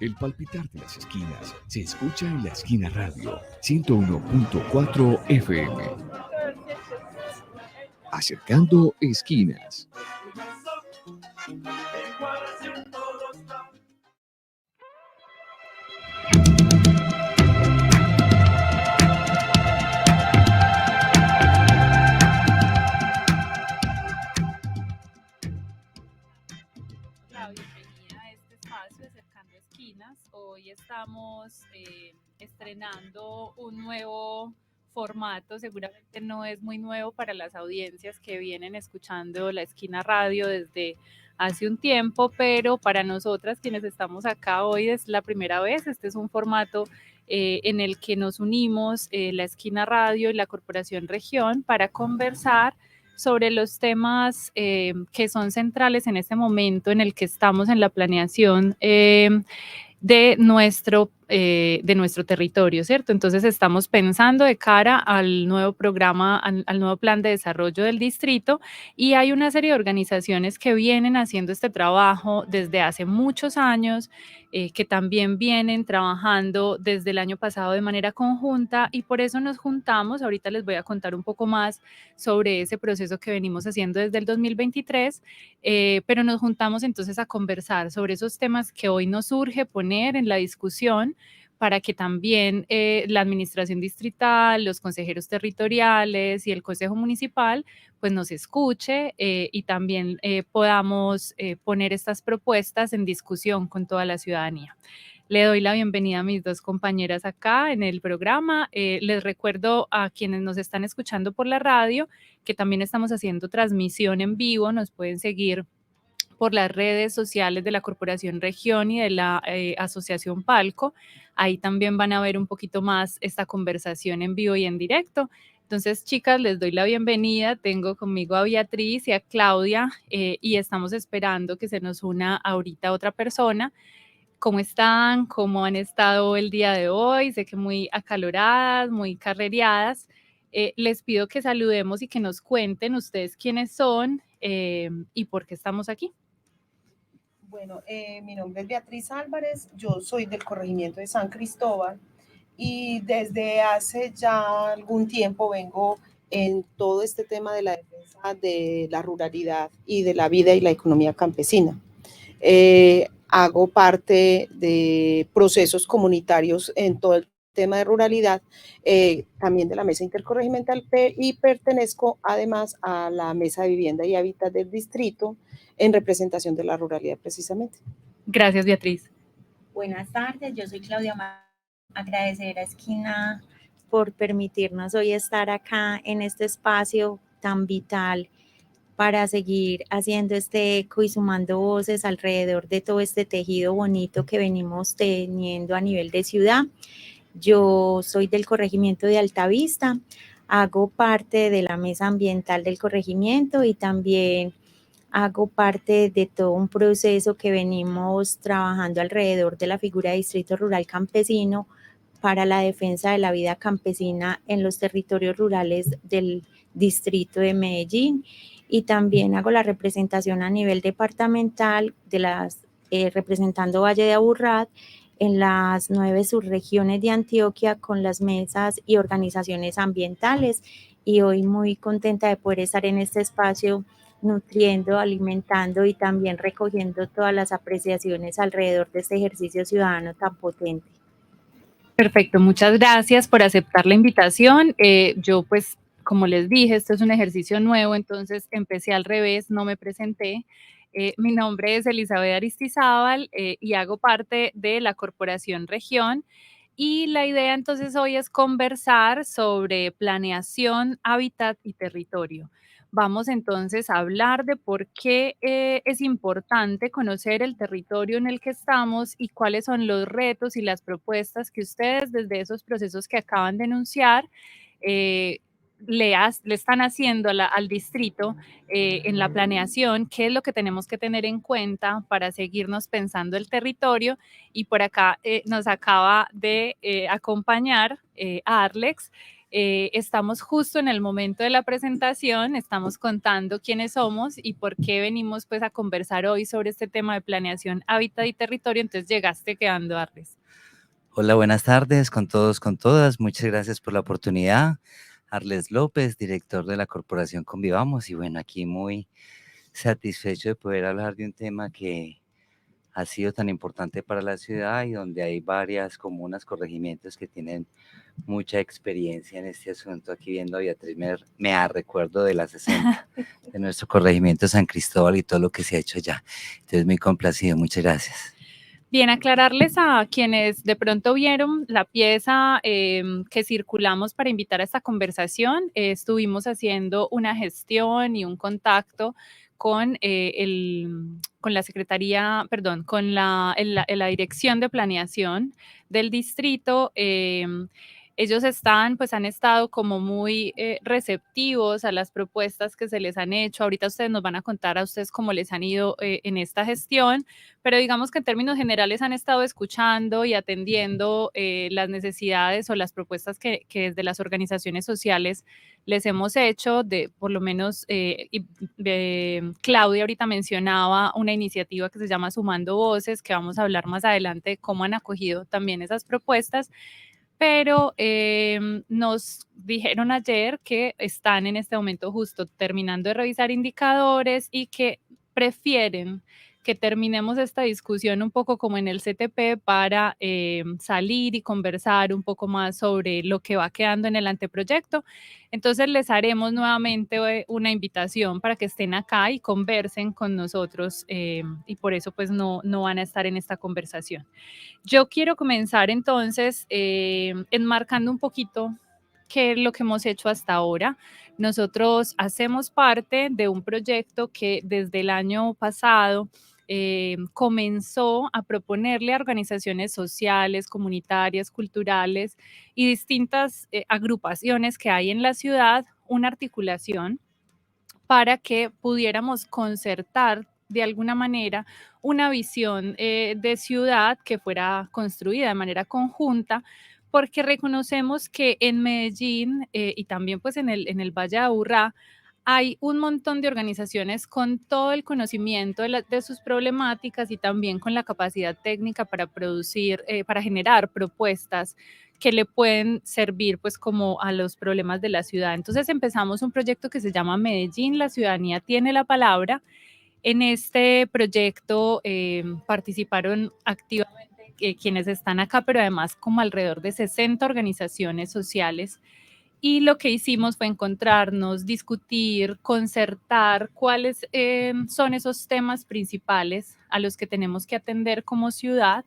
El palpitar de las esquinas se escucha en La Esquina Radio 101.4 FM. Acercando esquinas. Bienvenida a este espacio Acercando Esquinas. Hoy estamos estrenando un nuevo formato, seguramente no es muy nuevo para las audiencias que vienen escuchando La Esquina Radio desde hace un tiempo, pero para nosotras quienes estamos acá hoy es la primera vez. Este es un formato en el que nos unimos La Esquina Radio y la Corporación Región para conversar sobre los temas que son centrales en este momento en el que estamos en la planeación de nuestro territorio, ¿cierto? Entonces estamos pensando de cara al nuevo programa, al nuevo plan de desarrollo del distrito, y hay una serie de organizaciones que vienen haciendo este trabajo desde hace muchos años, que también vienen trabajando desde el año pasado de manera conjunta, y por eso nos juntamos. Ahorita les voy a contar un poco más sobre ese proceso que venimos haciendo desde el 2023, pero nos juntamos entonces a conversar sobre esos temas que hoy nos surge poner en la discusión para que también la administración distrital, los consejeros territoriales y el consejo municipal pues nos escuche y también podamos poner estas propuestas en discusión con toda la ciudadanía. Le doy la bienvenida a mis dos compañeras acá en el programa. Les recuerdo a quienes nos están escuchando por la radio que también estamos haciendo transmisión en vivo. Nos pueden seguir por las redes sociales de la Corporación Región y de la Asociación Palco. Ahí también van a ver un poquito más esta conversación en vivo y en directo. Entonces, chicas, les doy la bienvenida. Tengo conmigo a Beatriz y a Claudia y estamos esperando que se nos una ahorita otra persona. ¿Cómo están? ¿Cómo han estado el día de hoy? Sé que muy acaloradas, muy carrereadas. Les pido que saludemos y que nos cuenten ustedes quiénes son y por qué estamos aquí. Bueno, mi nombre es Beatriz Álvarez, yo soy del corregimiento de San Cristóbal y desde hace ya algún tiempo vengo en todo este tema de la defensa de la ruralidad y de la vida y la economía campesina. Hago parte de procesos comunitarios en todo el tema de ruralidad, también de la Mesa Intercorregimental y pertenezco además a la Mesa de Vivienda y Hábitat del distrito en representación de la ruralidad precisamente. Gracias, Beatriz. Buenas tardes, yo soy Claudia. Agradecer a Esquina por permitirnos hoy estar acá en este espacio tan vital para seguir haciendo este eco y sumando voces alrededor de todo este tejido bonito que venimos teniendo a nivel de ciudad. Yo soy del corregimiento de Altavista, hago parte de la mesa ambiental del corregimiento y también hago parte de todo un proceso que venimos trabajando alrededor de la figura de distrito rural campesino para la defensa de la vida campesina en los territorios rurales del distrito de Medellín, y también hago la representación a nivel departamental de las representando Valle de Aburrá en las 9 subregiones de Antioquia con las mesas y organizaciones ambientales, y hoy muy contenta de poder estar en este espacio nutriendo, alimentando y también recogiendo todas las apreciaciones alrededor de este ejercicio ciudadano tan potente. Perfecto, muchas gracias por aceptar la invitación. Yo pues, como les dije, esto es un ejercicio nuevo, entonces empecé al revés, no me presenté. Mi nombre es Elizabeth Aristizábal y hago parte de la Corporación Región. Y la idea entonces hoy es conversar sobre planeación, hábitat y territorio. Vamos entonces a hablar de por qué es importante conocer el territorio en el que estamos y cuáles son los retos y las propuestas que ustedes desde esos procesos que acaban de enunciar eh, le están haciendo al distrito en la planeación, qué es lo que tenemos que tener en cuenta para seguirnos pensando el territorio. Y por acá nos acaba de acompañar Arlex. Estamos justo en el momento de la presentación, estamos contando quiénes somos y por qué venimos pues a conversar hoy sobre este tema de planeación, hábitat y territorio. Entonces llegaste quedando, Arlex. Hola, buenas tardes con todos, con todas. Muchas gracias por la oportunidad. Arles López, director de la Corporación Convivamos. Y bueno, aquí muy satisfecho de poder hablar de un tema que ha sido tan importante para la ciudad y donde hay varias comunas, corregimientos que tienen mucha experiencia en este asunto. Aquí viendo a Beatriz me recuerdo de la 60, de nuestro corregimiento San Cristóbal y todo lo que se ha hecho allá. Entonces, muy complacido. Muchas gracias. Bien, aclararles a quienes de pronto vieron la pieza que circulamos para invitar a esta conversación. Estuvimos haciendo una gestión y un contacto con, con la Secretaría, perdón, con la Dirección de Planeación del distrito. Ellos pues han estado como muy receptivos a las propuestas que se les han hecho. Ahorita ustedes nos van a contar a ustedes cómo les han ido en esta gestión, pero digamos que en términos generales han estado escuchando y atendiendo las necesidades o las propuestas que desde las organizaciones sociales les hemos hecho. Por lo menos Claudia ahorita mencionaba una iniciativa que se llama Sumando Voces, que vamos a hablar más adelante de cómo han acogido también esas propuestas. Pero nos dijeron ayer que están en este momento justo terminando de revisar indicadores y que prefieren que terminemos esta discusión un poco como en el CTP para salir y conversar un poco más sobre lo que va quedando en el anteproyecto. Entonces les haremos nuevamente una invitación para que estén acá y conversen con nosotros y por eso pues no van a estar en esta conversación. Yo quiero comenzar entonces enmarcando un poquito qué es lo que hemos hecho hasta ahora. Nosotros hacemos parte de un proyecto que desde el año pasado comenzó a proponerle a organizaciones sociales, comunitarias, culturales y distintas agrupaciones que hay en la ciudad una articulación para que pudiéramos concertar de alguna manera una visión de ciudad que fuera construida de manera conjunta, porque reconocemos que en Medellín y también pues en el Valle de Aburrá hay un montón de organizaciones con todo el conocimiento de sus problemáticas y también con la capacidad técnica para producir, para generar propuestas que le pueden servir pues como a los problemas de la ciudad. Entonces empezamos un proyecto que se llama Medellín, la ciudadanía tiene la palabra. En este proyecto participaron activamente quienes están acá, pero además como alrededor de 60 organizaciones sociales. Y lo que hicimos fue encontrarnos, discutir, concertar cuáles son esos temas principales a los que tenemos que atender como ciudad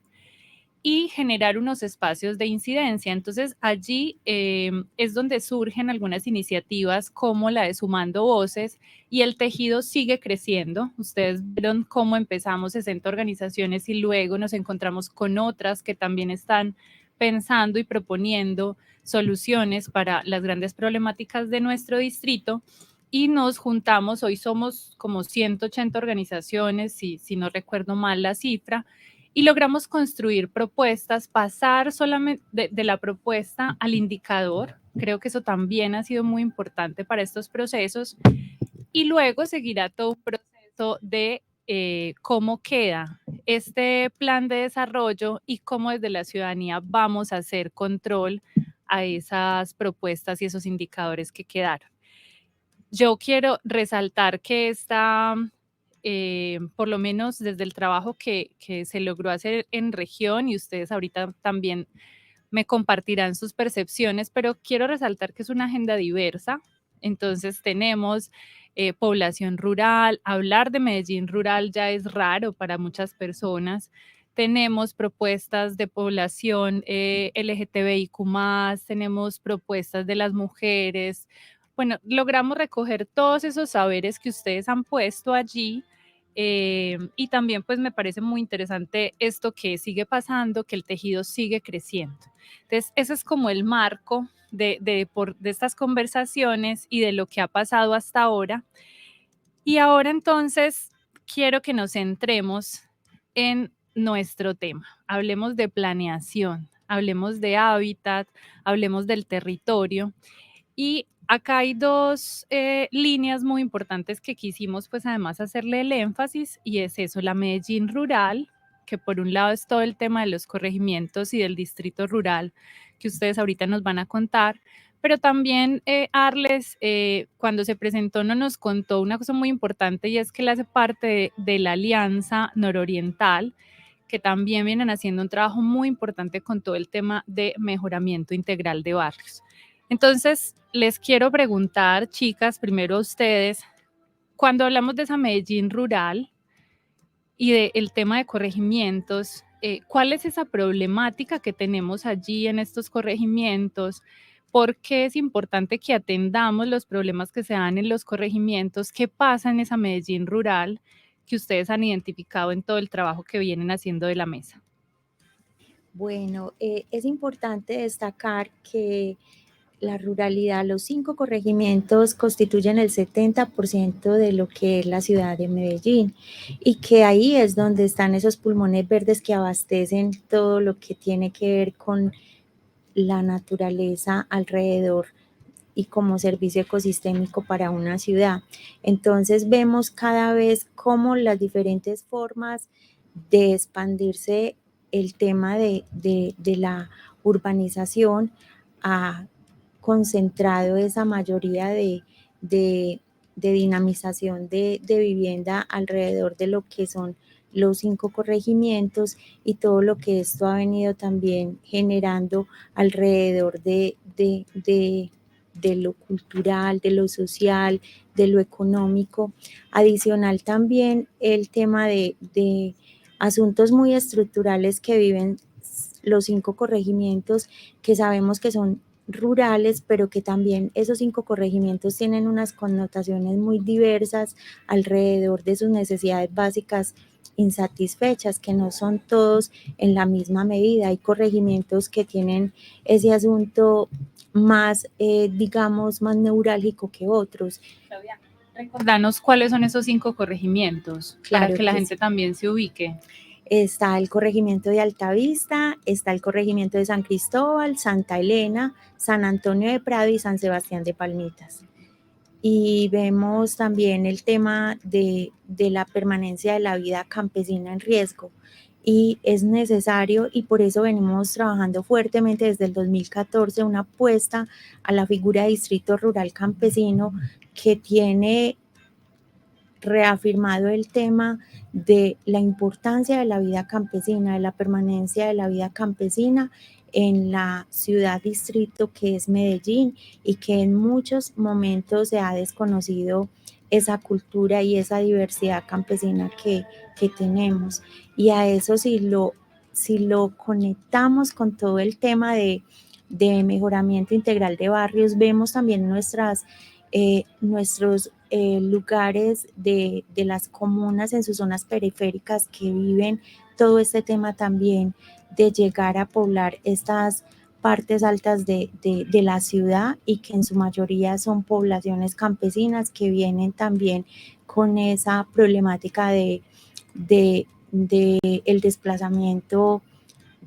y generar unos espacios de incidencia. Entonces allí es donde surgen algunas iniciativas como la de Sumando Voces y el tejido sigue creciendo. Ustedes vieron cómo empezamos 60 organizaciones y luego nos encontramos con otras que también están pensando y proponiendo soluciones para las grandes problemáticas de nuestro distrito. Y nos juntamos, hoy somos como 180 organizaciones, si no recuerdo mal la cifra, y logramos construir propuestas, pasar solamente de la propuesta al indicador. Creo que eso también ha sido muy importante para estos procesos. Y luego seguirá todo un proceso de cómo queda este plan de desarrollo y cómo desde la ciudadanía vamos a hacer control a esas propuestas y esos indicadores que quedaron. Yo quiero resaltar que por lo menos desde el trabajo que se logró hacer en región, y ustedes ahorita también me compartirán sus percepciones, pero quiero resaltar que es una agenda diversa. Entonces tenemos población rural. Hablar de Medellín rural ya es raro para muchas personas. Tenemos propuestas de población LGTBIQ+, tenemos propuestas de las mujeres. Bueno, logramos recoger todos esos saberes que ustedes han puesto allí. Y también pues me parece muy interesante esto que sigue pasando, que el tejido sigue creciendo. Entonces, ese es como el marco de estas conversaciones y de lo que ha pasado hasta ahora. Y ahora entonces quiero que nos centremos en nuestro tema. Hablemos de planeación, hablemos de hábitat, hablemos del territorio. Y acá hay dos líneas muy importantes que quisimos pues además hacerle el énfasis, y es eso, la Medellín rural, que por un lado es todo el tema de los corregimientos y del distrito rural que ustedes ahorita nos van a contar, pero también Arles cuando se presentó nos contó una cosa muy importante, y es que él hace parte de la Alianza Nororiental, que también vienen haciendo un trabajo muy importante con todo el tema de mejoramiento integral de barrios. Entonces, les quiero preguntar, chicas, primero a ustedes, cuando hablamos de esa Medellín rural y del tema de corregimientos, ¿cuál es esa problemática que tenemos allí en estos corregimientos? ¿Por qué es importante que atendamos los problemas que se dan en los corregimientos? ¿Qué pasa en esa Medellín rural que ustedes han identificado en todo el trabajo que vienen haciendo de la mesa? Bueno, es importante destacar que la ruralidad, los 5 corregimientos constituyen el 70% de lo que es la ciudad de Medellín, y que ahí es donde están esos pulmones verdes que abastecen todo lo que tiene que ver con la naturaleza alrededor y como servicio ecosistémico para una ciudad. Entonces vemos cada vez cómo las diferentes formas de expandirse el tema de la urbanización ha concentrado esa mayoría de dinamización de vivienda alrededor de lo que son los 5 corregimientos, y todo lo que esto ha venido también generando alrededor de lo cultural, de lo social, de lo económico. Adicional también el tema de asuntos muy estructurales que viven los 5 corregimientos, que sabemos que son rurales, pero que también esos 5 corregimientos tienen unas connotaciones muy diversas alrededor de sus necesidades básicas insatisfechas, que no son todos en la misma medida. Hay corregimientos que tienen ese asunto más, digamos, más neurálgico que otros. Claudia, recordanos cuáles son esos 5 corregimientos, Claro para que la que gente sí. también se ubique. Está el corregimiento de Altavista, está el corregimiento de San Cristóbal, Santa Elena, San Antonio de Prado y San Sebastián de Palmitas. Y vemos también el tema de la permanencia de la vida campesina en riesgo. Y es necesario, y por eso venimos trabajando fuertemente desde el 2014, una apuesta a la figura de distrito rural campesino, que tiene reafirmado el tema de la importancia de la vida campesina, de la permanencia de la vida campesina en la ciudad distrito que es Medellín, y que en muchos momentos se ha desconocido esa cultura y esa diversidad campesina que tenemos. Y a eso si lo conectamos con todo el tema de mejoramiento integral de barrios, vemos también nuestros lugares de las comunas en sus zonas periféricas, que viven todo este tema también de llegar a poblar estas partes altas de la ciudad, y que en su mayoría son poblaciones campesinas que vienen también con esa problemática de el desplazamiento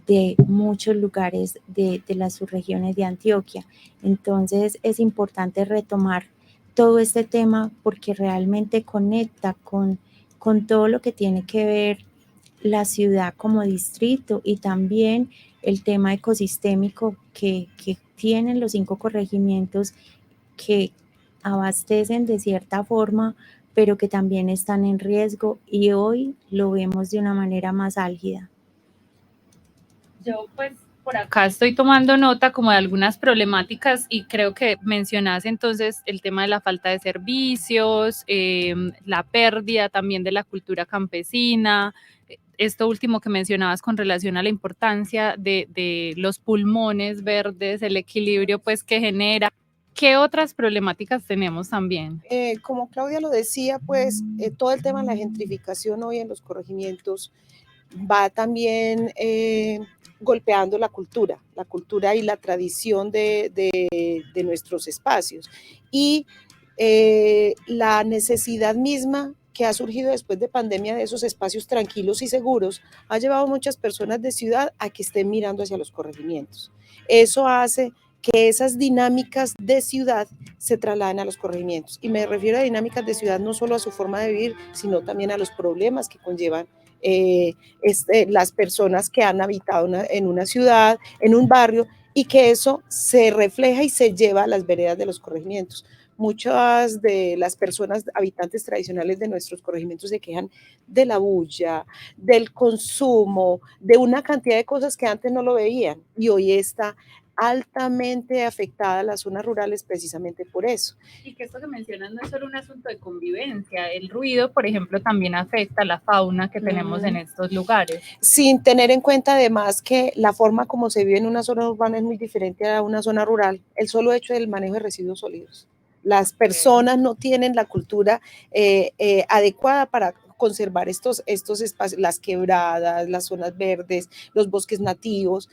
de muchos lugares de las subregiones de Antioquia. Entonces es importante retomar todo este tema, porque realmente conecta con todo lo que tiene que ver la ciudad como distrito, y también el tema ecosistémico que tienen los 5 corregimientos, que abastecen de cierta forma, pero que también están en riesgo, y hoy lo vemos de una manera más álgida. Yo pues Por acá estoy tomando nota como de algunas problemáticas y creo que mencionas entonces el tema de la falta de servicios, la pérdida también de la cultura campesina, esto último que mencionabas con relación a la importancia de los pulmones verdes, el equilibrio pues que genera. ¿Qué otras problemáticas tenemos también? Como Claudia lo decía, pues todo el tema de la gentrificación hoy en los corregimientos va también golpeando la cultura y la tradición de nuestros espacios. Y la necesidad misma que ha surgido después de pandemia de esos espacios tranquilos y seguros ha llevado a muchas personas de ciudad a que estén mirando hacia los corregimientos. Eso hace que esas dinámicas de ciudad se trasladen a los corregimientos. Y me refiero a dinámicas de ciudad no solo a su forma de vivir, sino también a los problemas que conllevan las personas que han habitado en una ciudad, en un barrio, y que eso se refleja y se lleva a las veredas de los corregimientos. Muchas de las personas habitantes tradicionales de nuestros corregimientos se quejan de la bulla, del consumo, de una cantidad de cosas que antes no lo veían y hoy está altamente afectada las zonas rurales precisamente por eso. Y que esto que mencionas no es solo un asunto de convivencia, el ruido, por ejemplo, también afecta a la fauna que tenemos en estos lugares. Sin tener en cuenta además que la forma como se vive en una zona urbana es muy diferente a una zona rural, el solo hecho del manejo de residuos sólidos. Las personas no tienen la cultura adecuada para conservar estos espacios, las quebradas, las zonas verdes, los bosques nativos.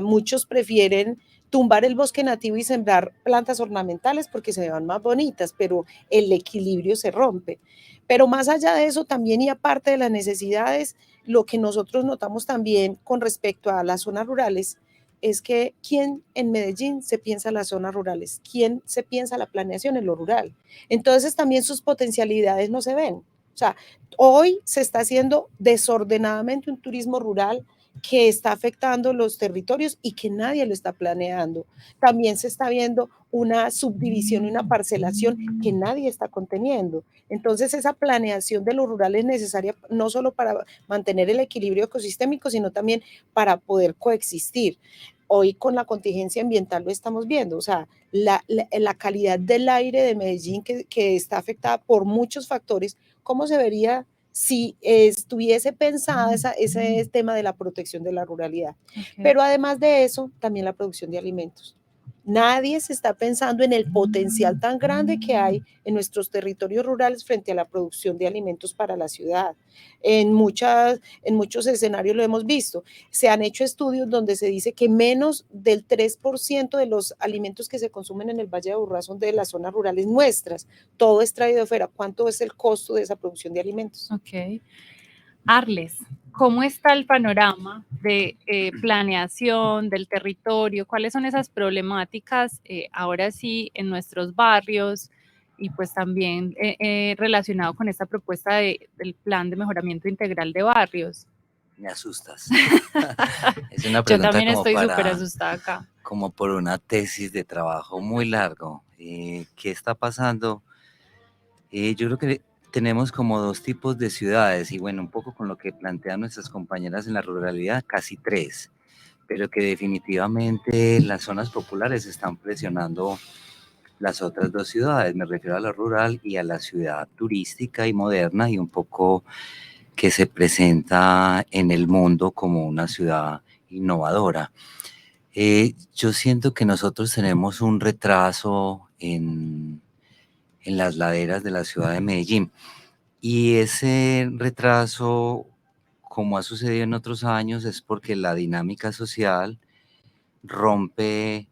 Muchos prefieren tumbar el bosque nativo y sembrar plantas ornamentales porque se ven más bonitas, pero el equilibrio se rompe. Pero más allá de eso también y aparte de las necesidades, lo que nosotros notamos también con respecto a las zonas rurales es que quién en Medellín se piensa las zonas rurales, quién se piensa la planeación en lo rural. Entonces también sus potencialidades no se ven. O sea, hoy se está haciendo desordenadamente un turismo rural que está afectando los territorios y que nadie lo está planeando. También se está viendo una subdivisión y una parcelación que nadie está conteniendo. Entonces esa planeación de lo rural es necesaria no solo para mantener el equilibrio ecosistémico, sino también para poder coexistir. Hoy con la contingencia ambiental lo estamos viendo, o sea, la calidad del aire de Medellín que está afectada por muchos factores, ¿cómo se vería si estuviese pensada ese tema de la protección de la ruralidad? Okay. Pero además de eso, también la producción de alimentos. Nadie se está pensando en el potencial tan grande que hay en nuestros territorios rurales frente a la producción de alimentos para la ciudad. En muchos escenarios lo hemos visto. Se han hecho estudios donde se dice que menos del 3% de los alimentos que se consumen en el Valle de Aburrá son de las zonas rurales nuestras. Todo es traído de fuera. ¿Cuánto es el costo de esa producción de alimentos? Ok. Arles, ¿cómo está el panorama de planeación del territorio? ¿Cuáles son esas problemáticas ahora sí en nuestros barrios? Y pues también relacionado con esta propuesta del plan de mejoramiento integral de barrios. Me asustas. Es una pregunta. Yo también estoy súper asustada acá. Como por una tesis de trabajo muy largo. ¿Qué está pasando? Yo creo que tenemos como dos tipos de ciudades y bueno, un poco con lo que plantean nuestras compañeras en la ruralidad, casi tres, pero que definitivamente las zonas populares están presionando las otras dos ciudades. Me refiero a la rural y a la ciudad turística y moderna y un poco que se presenta en el mundo como una ciudad innovadora. Yo siento que nosotros tenemos un retraso en las laderas de la ciudad de Medellín. Y ese retraso, como ha sucedido en otros años, es porque la dinámica social rompe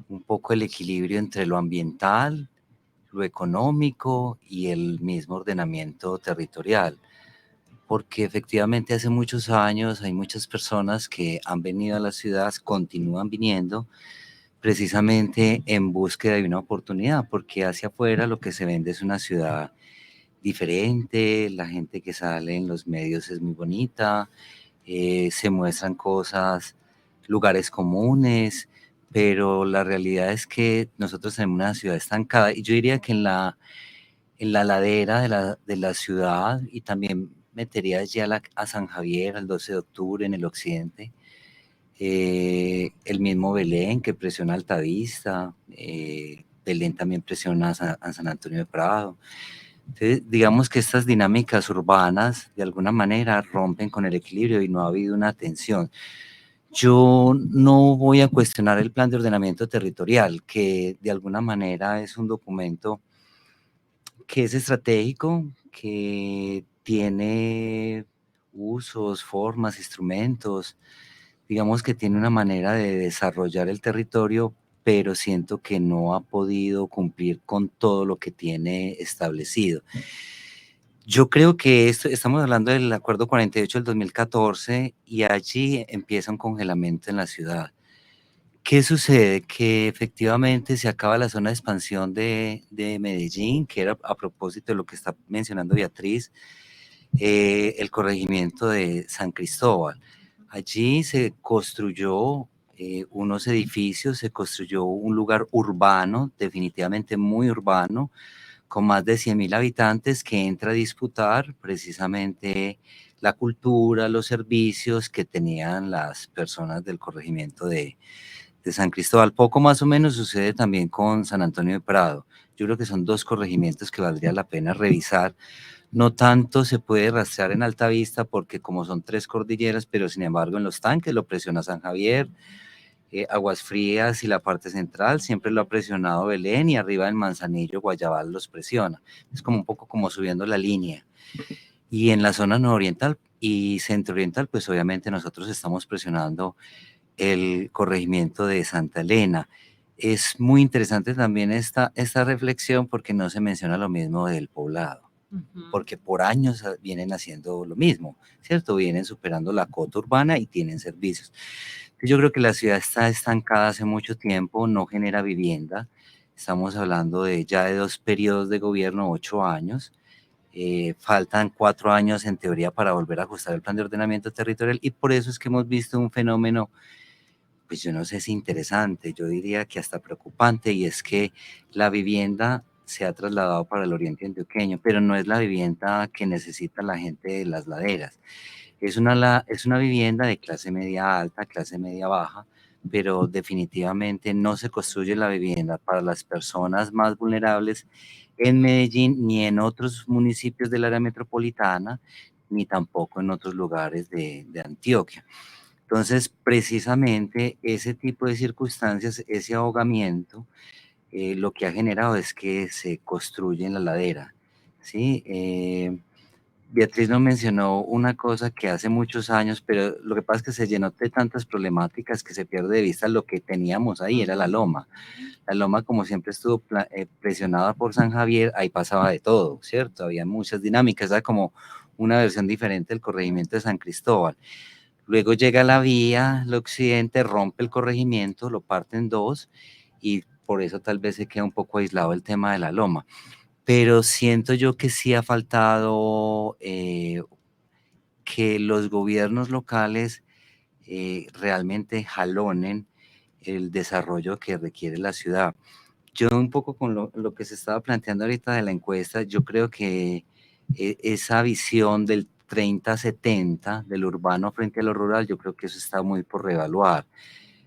un poco el equilibrio entre lo ambiental, lo económico y el mismo ordenamiento territorial. Porque efectivamente hace muchos años hay muchas personas que han venido a las ciudades, continúan viniendo, precisamente en búsqueda de una oportunidad, porque hacia afuera lo que se vende es una ciudad diferente, la gente que sale en los medios es muy bonita, se muestran cosas, lugares comunes, pero la realidad es que nosotros tenemos una ciudad estancada y yo diría que en la ladera de la ciudad y también metería ya a San Javier, al 12 de octubre en el occidente, el mismo Belén que presiona Altavista, Belén también presiona a San Antonio de Prado. Entonces, digamos que estas dinámicas urbanas de alguna manera rompen con el equilibrio y no ha habido una atención. Yo no voy a cuestionar el plan de ordenamiento territorial, que de alguna manera es un documento que es estratégico, que tiene usos, formas, instrumentos, digamos que tiene una manera de desarrollar el territorio, pero siento que no ha podido cumplir con todo lo que tiene establecido. Yo creo que estamos hablando del Acuerdo 48 del 2014 y allí empieza un congelamiento en la ciudad. ¿Qué sucede? Que efectivamente se acaba la zona de expansión de Medellín, que era a propósito de lo que está mencionando Beatriz, el corregimiento de San Cristóbal. Allí se construyó unos edificios, se construyó un lugar urbano, definitivamente muy urbano, con más de 100.000 habitantes que entra a disputar precisamente la cultura, los servicios que tenían las personas del corregimiento de San Cristóbal. Poco más o menos sucede también con San Antonio de Prado. Yo creo que son dos corregimientos que valdría la pena revisar. No tanto se puede rastrear en Altavista porque como son 3 cordilleras, pero sin embargo en los tanques lo presiona San Javier, Aguas Frías y la parte central siempre lo ha presionado Belén y arriba en Manzanillo, Guayabal los presiona. Es como un poco como subiendo la línea. Y en la zona nororiental y centro-oriental, pues obviamente nosotros estamos presionando el corregimiento de Santa Elena. Es muy interesante también esta reflexión porque no se menciona lo mismo del poblado, porque por años vienen haciendo lo mismo, ¿cierto? Vienen superando la cota urbana y tienen servicios. Yo creo que la ciudad está estancada hace mucho tiempo, no genera vivienda. Estamos hablando de ya de 2 periodos de gobierno, 8 años. Faltan 4 años en teoría para volver a ajustar el plan de ordenamiento territorial y por eso es que hemos visto un fenómeno, pues yo no sé si interesante, yo diría que hasta preocupante, y es que la vivienda se ha trasladado para el oriente antioqueño, pero no es la vivienda que necesita la gente de las laderas. Es una vivienda de clase media alta, clase media baja, pero definitivamente no se construye la vivienda para las personas más vulnerables en Medellín ni en otros municipios del área metropolitana, ni tampoco en otros lugares de Antioquia. Entonces, precisamente ese tipo de circunstancias, ese ahogamiento, lo que ha generado es que se construye en la ladera, ¿sí? Beatriz nos mencionó una cosa que hace muchos años, pero lo que pasa es que se llenó de tantas problemáticas que se pierde de vista lo que teníamos ahí, era la loma. La loma, como siempre estuvo presionada por San Javier, ahí pasaba de todo, ¿cierto? Había muchas dinámicas, era como una versión diferente del corregimiento de San Cristóbal. Luego llega la vía, el occidente, rompe el corregimiento, lo parte en dos y por eso tal vez se queda un poco aislado el tema de la loma. Pero siento yo que sí ha faltado que los gobiernos locales realmente jalonen el desarrollo que requiere la ciudad. Yo un poco con lo que se estaba planteando ahorita de la encuesta, yo creo que esa visión del 30-70 del urbano frente a lo rural, yo creo que eso está muy por reevaluar.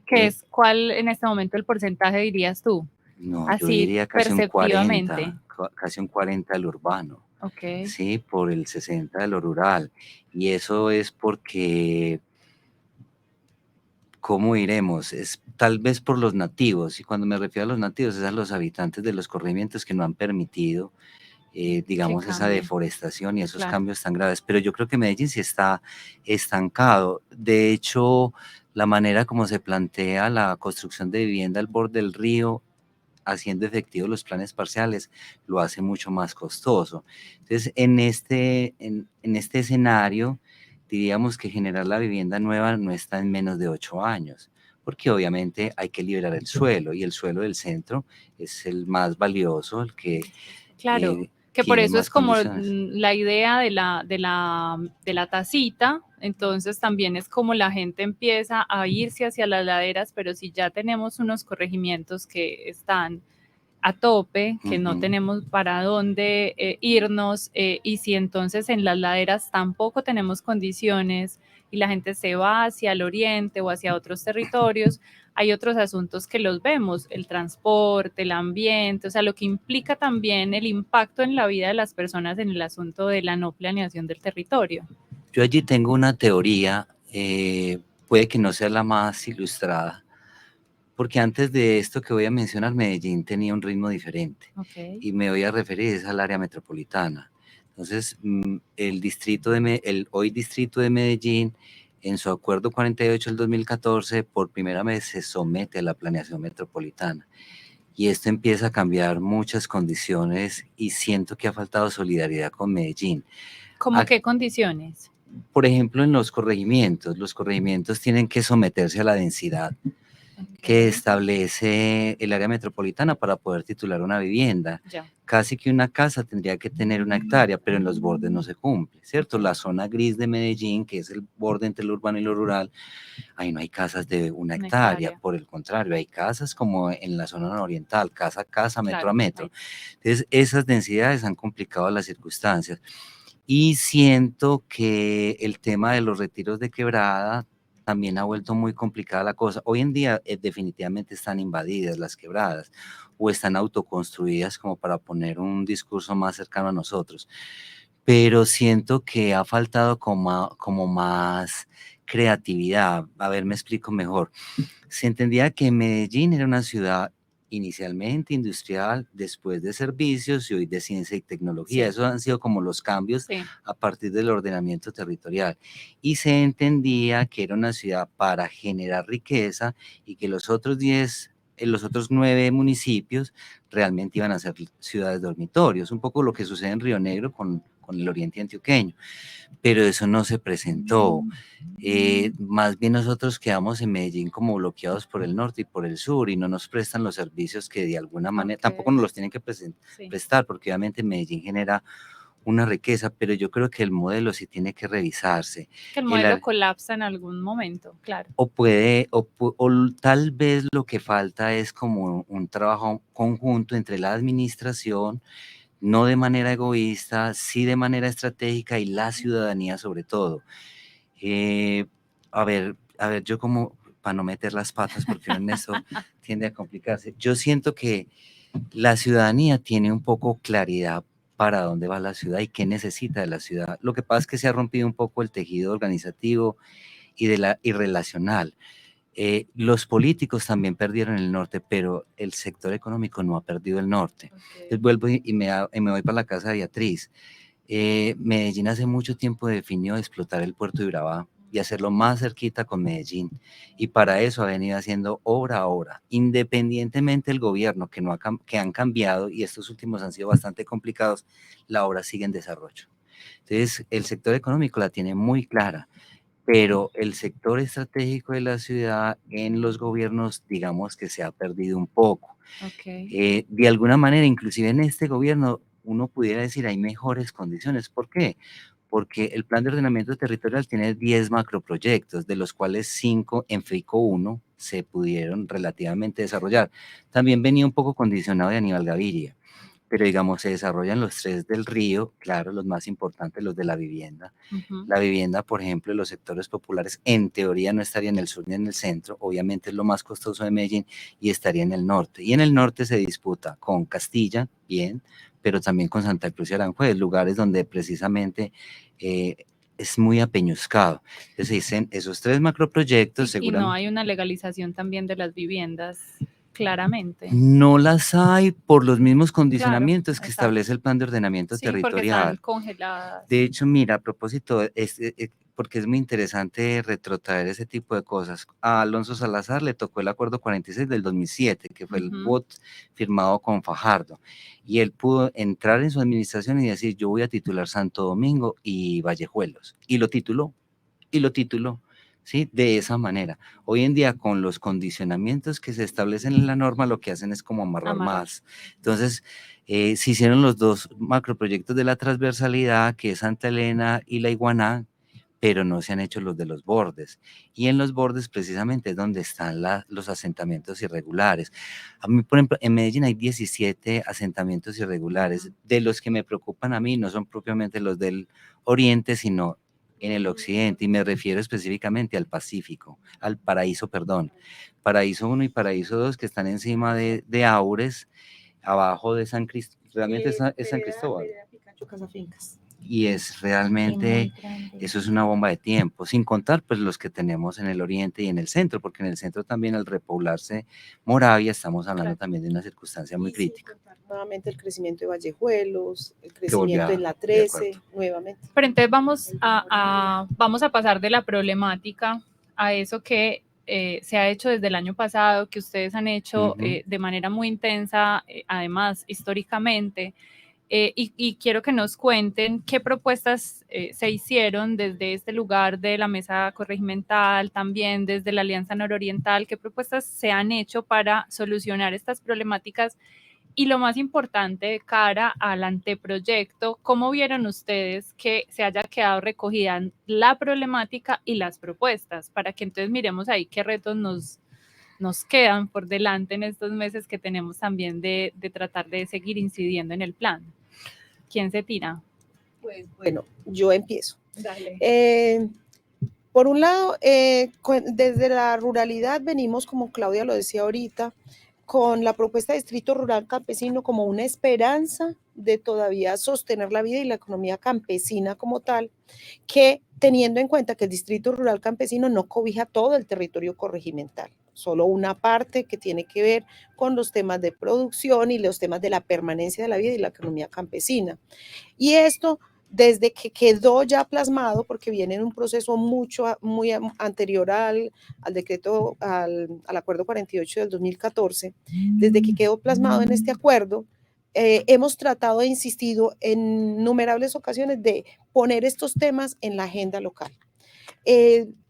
¿Qué es cuál en este momento el porcentaje dirías tú? No, yo Así diría casi un perceptivamente. 40, casi un 40 del urbano, Ok. ¿sí? Por el 60 de lo rural. Y eso es porque, ¿cómo iremos? Es tal vez por los nativos, y cuando me refiero a los nativos es a los habitantes de los corregimientos que no han permitido digamos, esa cambie. deforestación y esos Claro. cambios tan graves. Pero yo creo que Medellín sí está estancado. De hecho, la manera como se plantea la construcción de vivienda al borde del río, haciendo efectivos los planes parciales, lo hace mucho más costoso. Entonces, en este escenario, diríamos que generar la vivienda nueva no está en menos de 8 años, porque obviamente hay que liberar el suelo, y el suelo del centro es el más valioso, el que Claro, que por tiene eso es más como condiciones. la idea de la tacita, entonces también es como la gente empieza a irse hacia las laderas, pero si ya tenemos unos corregimientos que están a tope, que no tenemos para dónde irnos, y si entonces en las laderas tampoco tenemos condiciones y la gente se va hacia el oriente o hacia otros territorios, hay otros asuntos que los vemos, el transporte, el ambiente, o sea, lo que implica también el impacto en la vida de las personas en el asunto de la no planeación del territorio. Yo allí tengo una teoría, puede que no sea la más ilustrada, porque antes de esto que voy a mencionar, Medellín tenía un ritmo diferente. Okay. Y me voy a referir al área metropolitana. Entonces, el hoy distrito de Medellín, en su acuerdo 48 del 2014, por primera vez se somete a la planeación metropolitana. Y esto empieza a cambiar muchas condiciones y siento que ha faltado solidaridad con Medellín. ¿Cómo qué condiciones? Por ejemplo, en los corregimientos tienen que someterse a la densidad que establece el área metropolitana para poder titular una vivienda. Ya. Casi que una casa tendría que tener 1 hectárea, pero en los bordes no se cumple, ¿cierto? La zona gris de Medellín, que es el borde entre lo urbano y lo rural, ahí no hay casas de 1 hectárea, por el contrario, hay casas como en la zona nororiental, casa a casa, metro Claro, a metro. Entonces, esas densidades han complicado las circunstancias. Y siento que el tema de los retiros de quebrada también ha vuelto muy complicada la cosa. Hoy en día definitivamente están invadidas las quebradas o están autoconstruidas como para poner un discurso más cercano a nosotros. Pero siento que ha faltado como más creatividad. A ver, me explico mejor. Se entendía que Medellín era una ciudad inicialmente industrial, después de servicios y hoy de ciencia y tecnología. Sí. Esos han sido como los cambios Sí. a partir del ordenamiento territorial. Y se entendía que era una ciudad para generar riqueza y que los otros 9 municipios realmente iban a ser ciudades dormitorios, un poco lo que sucede en Río Negro con el oriente antioqueño, pero eso no se presentó. Más bien nosotros quedamos en Medellín como bloqueados por el norte y por el sur y no nos prestan los servicios que de alguna manera, tampoco nos los tienen que prestar, porque obviamente Medellín genera una riqueza, pero yo creo que el modelo sí tiene que revisarse. Que el modelo colapsa en algún momento, claro. O tal vez lo que falta es como un trabajo conjunto entre la administración, no de manera egoísta, sí de manera estratégica y la ciudadanía sobre todo. A ver, yo como, para no meter las patas, porque en eso tiende a complicarse, yo siento que la ciudadanía tiene un poco claridad para dónde va la ciudad y qué necesita de la ciudad. Lo que pasa es que se ha rompido un poco el tejido organizativo y relacional. Los políticos también perdieron el norte, pero el sector económico no ha perdido el norte. Entonces vuelvo y me voy para la casa de Beatriz. Medellín hace mucho tiempo definió explotar el puerto de Urabá y hacerlo más cerquita con Medellín. Y para eso ha venido haciendo obra a obra, independientemente del gobierno que han cambiado y estos últimos han sido bastante complicados, la obra sigue en desarrollo. Entonces, el sector económico la tiene muy clara, pero el sector estratégico de la ciudad en los gobiernos, digamos que se ha perdido un poco. De alguna manera, inclusive en este gobierno, uno pudiera decir hay mejores condiciones. ¿Por qué? Porque el plan de ordenamiento territorial tiene 10 macroproyectos, de los cuales 5 en FICO 1 se pudieron relativamente desarrollar. También venía un poco condicionado de Aníbal Gaviria, pero digamos se desarrollan los 3 del río, claro, los más importantes, los de la vivienda. La vivienda, por ejemplo, de los sectores populares, en teoría no estaría en el sur ni en el centro, obviamente es lo más costoso de Medellín y estaría en el norte. Y en el norte se disputa con Castilla, bien, pero también con Santa Cruz y Aranjuez, lugares donde precisamente es muy apeñuscado. Entonces se dicen esos 3 macroproyectos. Y no hay una legalización también de las viviendas, claramente. No las hay por los mismos condicionamientos, claro, que exacto, establece el plan de ordenamiento territorial. Porque están congeladas. De hecho, mira, a propósito, porque es muy interesante retrotraer ese tipo de cosas. A Alonso Salazar le tocó el acuerdo 46 del 2007, que fue el BOT firmado con Fajardo, y él pudo entrar en su administración y decir, yo voy a titular Santo Domingo y Vallejuelos, y lo tituló, ¿sí? De esa manera. Hoy en día, con los condicionamientos que se establecen en la norma, lo que hacen es como amarrar. Más. Entonces, se hicieron los 2 macroproyectos de la transversalidad, que es Santa Elena y La Iguaná, pero no se han hecho los de los bordes. Y en los bordes precisamente es donde están los asentamientos irregulares. A mí, por ejemplo, en Medellín hay 17 asentamientos irregulares. De los que me preocupan a mí no son propiamente los del oriente, sino en el occidente, y me refiero específicamente al Pacífico, al Paraíso, perdón, Paraíso 1 y Paraíso 2, que están encima de Aures, abajo de San Cristóbal, realmente es San Cristóbal. Vereda Picacho, Casafincas. Y es Y muy realmente, grande. eso es una bomba de tiempo, sin contar pues los que tenemos en el oriente y en el centro, porque en el centro también al repoblarse Moravia, estamos hablando Claro. también de una circunstancia muy Y sin crítica. contar nuevamente el crecimiento de Vallejuelos, el Que volvió crecimiento en la de 13, acuerdo. nuevamente. Pero entonces vamos a pasar de la problemática a eso que se ha hecho desde el año pasado, que ustedes han hecho de manera muy intensa, además históricamente. Y quiero que nos cuenten qué propuestas se hicieron desde este lugar de la mesa corregimental, también desde la Alianza Nororiental, qué propuestas se han hecho para solucionar estas problemáticas y lo más importante de cara al anteproyecto, ¿cómo vieron ustedes que se haya quedado recogida la problemática y las propuestas? Para que entonces miremos ahí qué retos nos quedan por delante en estos meses que tenemos también de tratar de seguir incidiendo en el plan. ¿Quién se tira? Pues bueno, yo empiezo. Dale. Por un lado, desde la ruralidad venimos, como Claudia lo decía ahorita, con la propuesta de Distrito Rural Campesino como una esperanza de todavía sostener la vida y la economía campesina como tal, que teniendo en cuenta que el Distrito Rural Campesino no cobija todo el territorio corregimental, solo una parte que tiene que ver con los temas de producción y los temas de la permanencia de la vida y la economía campesina. Y esto desde que quedó ya plasmado, porque viene en un proceso muy anterior al decreto, al acuerdo 48 del 2014, desde que quedó plasmado en este acuerdo, hemos tratado e insistido en innumerables ocasiones de poner estos temas en la agenda local.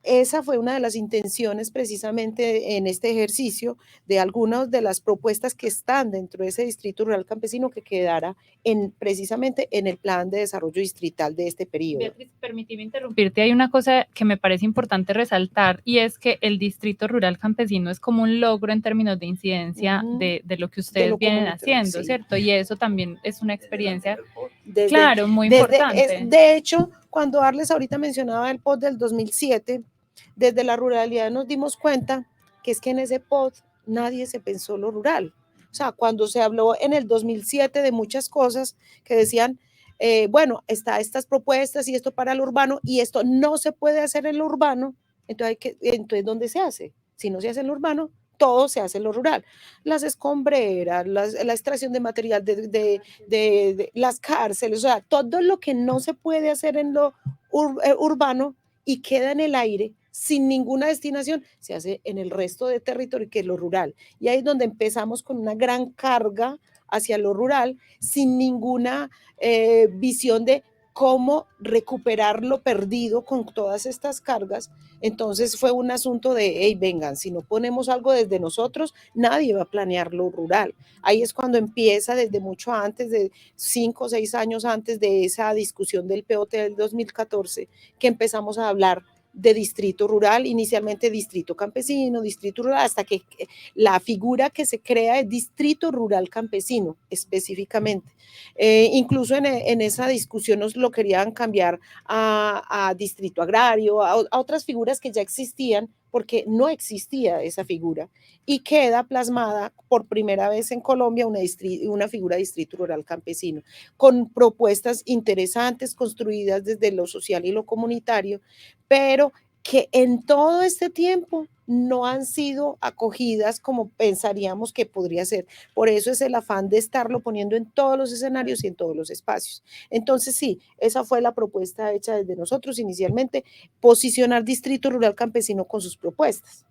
Esa fue una de las intenciones precisamente en este ejercicio de algunas de las propuestas que están dentro de ese Distrito Rural Campesino que quedara precisamente en el plan de desarrollo distrital de este periodo. Beatriz, permíteme interrumpirte. Hay una cosa que me parece importante resaltar y es que el Distrito Rural Campesino es como un logro en términos de incidencia de lo que ustedes vienen haciendo, sí, ¿cierto? Y eso también es una experiencia, claro, muy importante. De hecho, cuando Arles ahorita mencionaba el POD del 2007, desde la ruralidad nos dimos cuenta que es que en ese POD nadie se pensó lo rural. O sea, cuando se habló en el 2007 de muchas cosas que decían, bueno, está estas propuestas y esto para el urbano y esto no se puede hacer en lo urbano, entonces ¿dónde se hace? Si no se hace en lo urbano, todo se hace en lo rural. Las escombreras, la extracción de material de las cárceles, o sea, todo lo que no se puede hacer en lo urbano y queda en el aire sin ninguna destinación, se hace en el resto de territorio, que es lo rural. Y ahí es donde empezamos con una gran carga hacia lo rural, sin ninguna visión de cómo recuperar lo perdido con todas estas cargas. Entonces fue un asunto de, hey, vengan, si no ponemos algo desde nosotros, nadie va a planear lo rural. Ahí es cuando empieza desde mucho antes, de 5 o 6 años antes de esa discusión del POT del 2014, que empezamos a hablar de distrito rural, inicialmente distrito campesino, distrito rural, hasta que la figura que se crea es distrito rural campesino específicamente. Incluso en esa discusión nos lo querían cambiar a distrito agrario, a otras figuras que ya existían, porque no existía esa figura y queda plasmada por primera vez en Colombia una figura de distrito rural campesino, con propuestas interesantes construidas desde lo social y lo comunitario, pero que en todo este tiempo no han sido acogidas como pensaríamos que podría ser. Por eso es el afán de estarlo poniendo en todos los escenarios y en todos los espacios. Entonces sí, esa fue la propuesta hecha desde nosotros inicialmente, posicionar Distrito Rural Campesino con sus propuestas.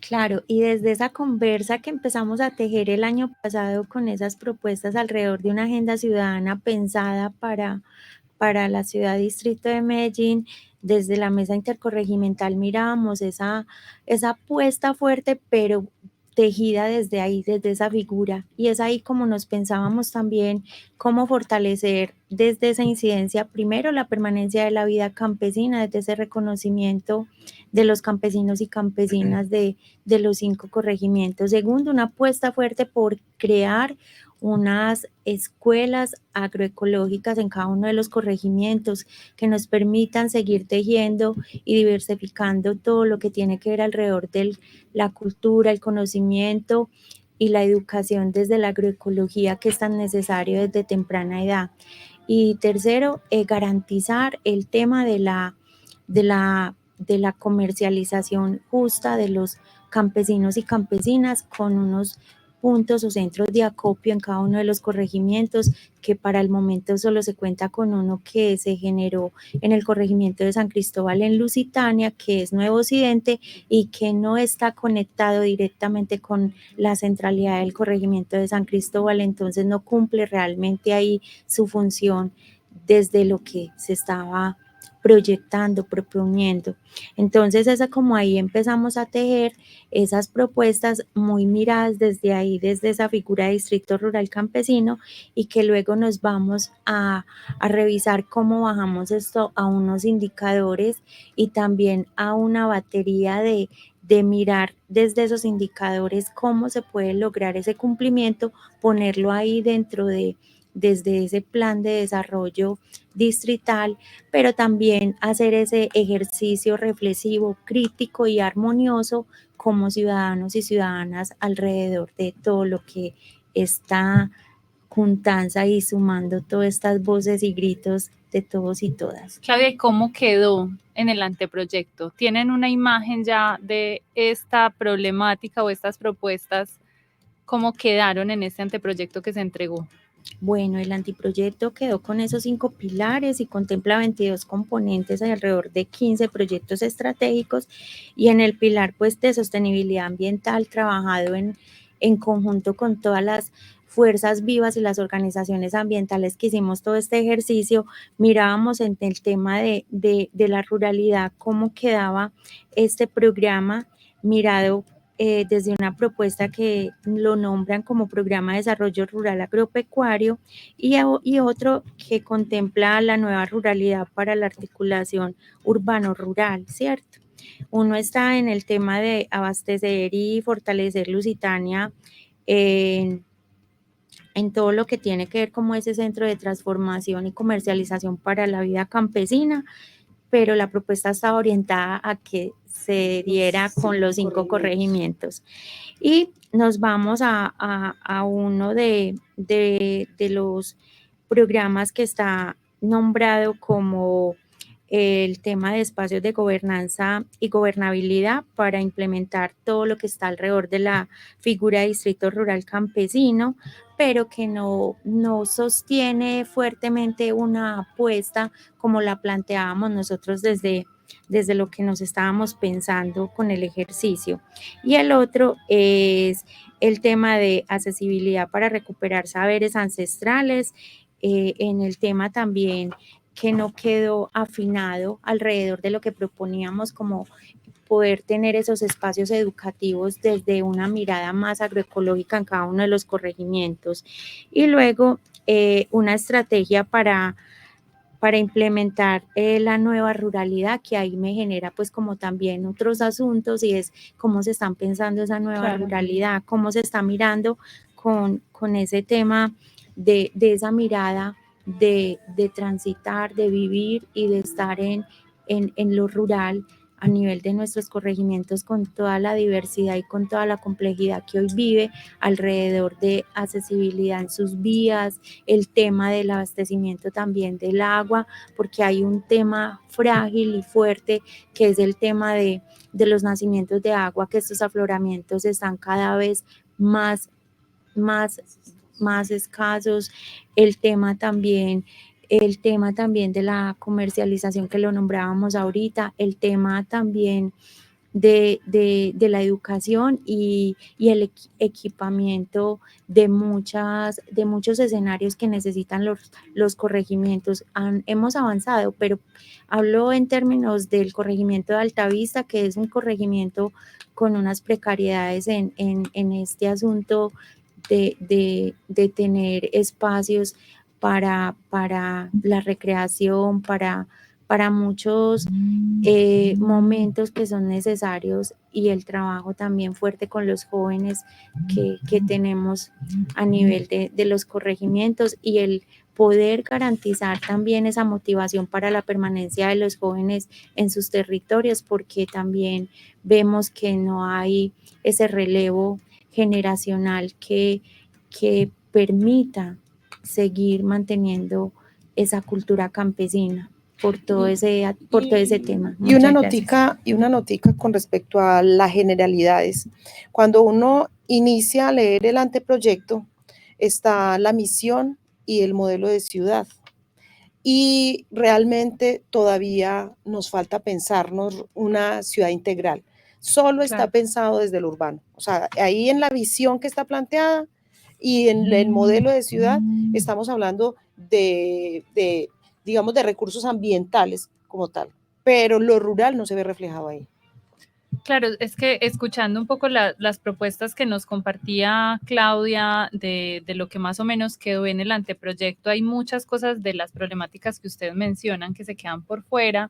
Claro, y desde esa conversa que empezamos a tejer el año pasado con esas propuestas alrededor de una agenda ciudadana pensada para la ciudad distrito de Medellín, desde la mesa intercorregimental mirábamos esa apuesta fuerte, pero tejida desde ahí, desde esa figura. Y es ahí como nos pensábamos también cómo fortalecer desde esa incidencia, primero la permanencia de la vida campesina, desde ese reconocimiento de los campesinos y campesinas de los 5 corregimientos. Segundo, una apuesta fuerte por crear unas escuelas agroecológicas en cada uno de los corregimientos que nos permitan seguir tejiendo y diversificando todo lo que tiene que ver alrededor de la cultura, el conocimiento y la educación desde la agroecología, que es tan necesario desde temprana edad. Y tercero, garantizar el tema de la comercialización justa de los campesinos y campesinas con unos puntos o centros de acopio en cada uno de los corregimientos, que para el momento solo se cuenta con uno que se generó en el corregimiento de San Cristóbal en Lusitania, que es Nuevo Occidente y que no está conectado directamente con la centralidad del corregimiento de San Cristóbal, entonces no cumple realmente ahí su función desde lo que se estaba proyectando, proponiendo. Entonces, esa como ahí empezamos a tejer esas propuestas muy miradas desde ahí, desde esa figura de distrito rural campesino, y que luego nos vamos a revisar cómo bajamos esto a unos indicadores y también a una batería de mirar desde esos indicadores cómo se puede lograr ese cumplimiento, ponerlo ahí dentro desde ese plan de desarrollo distrital, pero también hacer ese ejercicio reflexivo, crítico y armonioso como ciudadanos y ciudadanas alrededor de todo lo que está juntanza y sumando todas estas voces y gritos de todos y todas. Claudia, ¿y cómo quedó en el anteproyecto? ¿Tienen una imagen ya de esta problemática o estas propuestas? ¿Cómo quedaron en este anteproyecto que se entregó? Bueno, el anteproyecto quedó con esos 5 pilares y contempla 22 componentes alrededor de 15 proyectos estratégicos, y en el pilar pues de sostenibilidad ambiental trabajado en conjunto con todas las fuerzas vivas y las organizaciones ambientales que hicimos todo este ejercicio, mirábamos en el tema de la ruralidad, cómo quedaba este programa mirado desde una propuesta que lo nombran como Programa de Desarrollo Rural Agropecuario, y otro que contempla la nueva ruralidad para la articulación urbano-rural, ¿cierto? Uno está en el tema de abastecer y fortalecer Lusitania en todo lo que tiene que ver como ese centro de transformación y comercialización para la vida campesina, pero la propuesta estaba orientada a que se diera con los 5 corregimientos. Y nos vamos a uno de los programas que está nombrado como el tema de espacios de gobernanza y gobernabilidad para implementar todo lo que está alrededor de la figura de distrito rural campesino, pero que no sostiene fuertemente una apuesta como la planteábamos nosotros desde lo que nos estábamos pensando con el ejercicio. Y el otro es el tema de accesibilidad para recuperar saberes ancestrales, en el tema también que no quedó afinado alrededor de lo que proponíamos, como poder tener esos espacios educativos desde una mirada más agroecológica en cada uno de los corregimientos. Y luego una estrategia para implementar la nueva ruralidad, que ahí me genera pues como también otros asuntos, y es cómo se están pensando esa nueva ruralidad, cómo se está mirando con ese tema de esa mirada de transitar, de vivir y de estar en lo rural a nivel de nuestros corregimientos, con toda la diversidad y con toda la complejidad que hoy vive alrededor de accesibilidad en sus vías, el tema del abastecimiento también del agua, porque hay un tema frágil y fuerte que es el tema de los nacimientos de agua, que estos afloramientos están cada vez más escasos, el tema también de la comercialización que lo nombrábamos ahorita, el tema también de la educación y el equipamiento de muchos escenarios que necesitan los corregimientos. Hemos avanzado, pero hablo en términos del corregimiento de Altavista, que es un corregimiento con unas precariedades en este asunto de tener espacios para la recreación, para para muchos momentos que son necesarios y el trabajo también fuerte con los jóvenes que tenemos a nivel de los corregimientos y el poder garantizar también esa motivación para la permanencia de los jóvenes en sus territorios, porque también vemos que no hay ese relevo generacional que permita seguir manteniendo esa cultura campesina por todo ese tema. Y una Muchas gracias. notica con respecto a las generalidades. Cuando uno inicia a leer el anteproyecto, está la misión y el modelo de ciudad. Y realmente todavía nos falta pensarnos una ciudad integral. Solo está Claro. pensado desde lo urbano. O sea, ahí en la visión que está planteada y en el modelo de ciudad estamos hablando digamos, de recursos ambientales como tal. Pero lo rural no se ve reflejado ahí. Claro, es que escuchando un poco las propuestas que nos compartía Claudia de lo que más o menos quedó en el anteproyecto, hay muchas cosas de las problemáticas que ustedes mencionan que se quedan por fuera,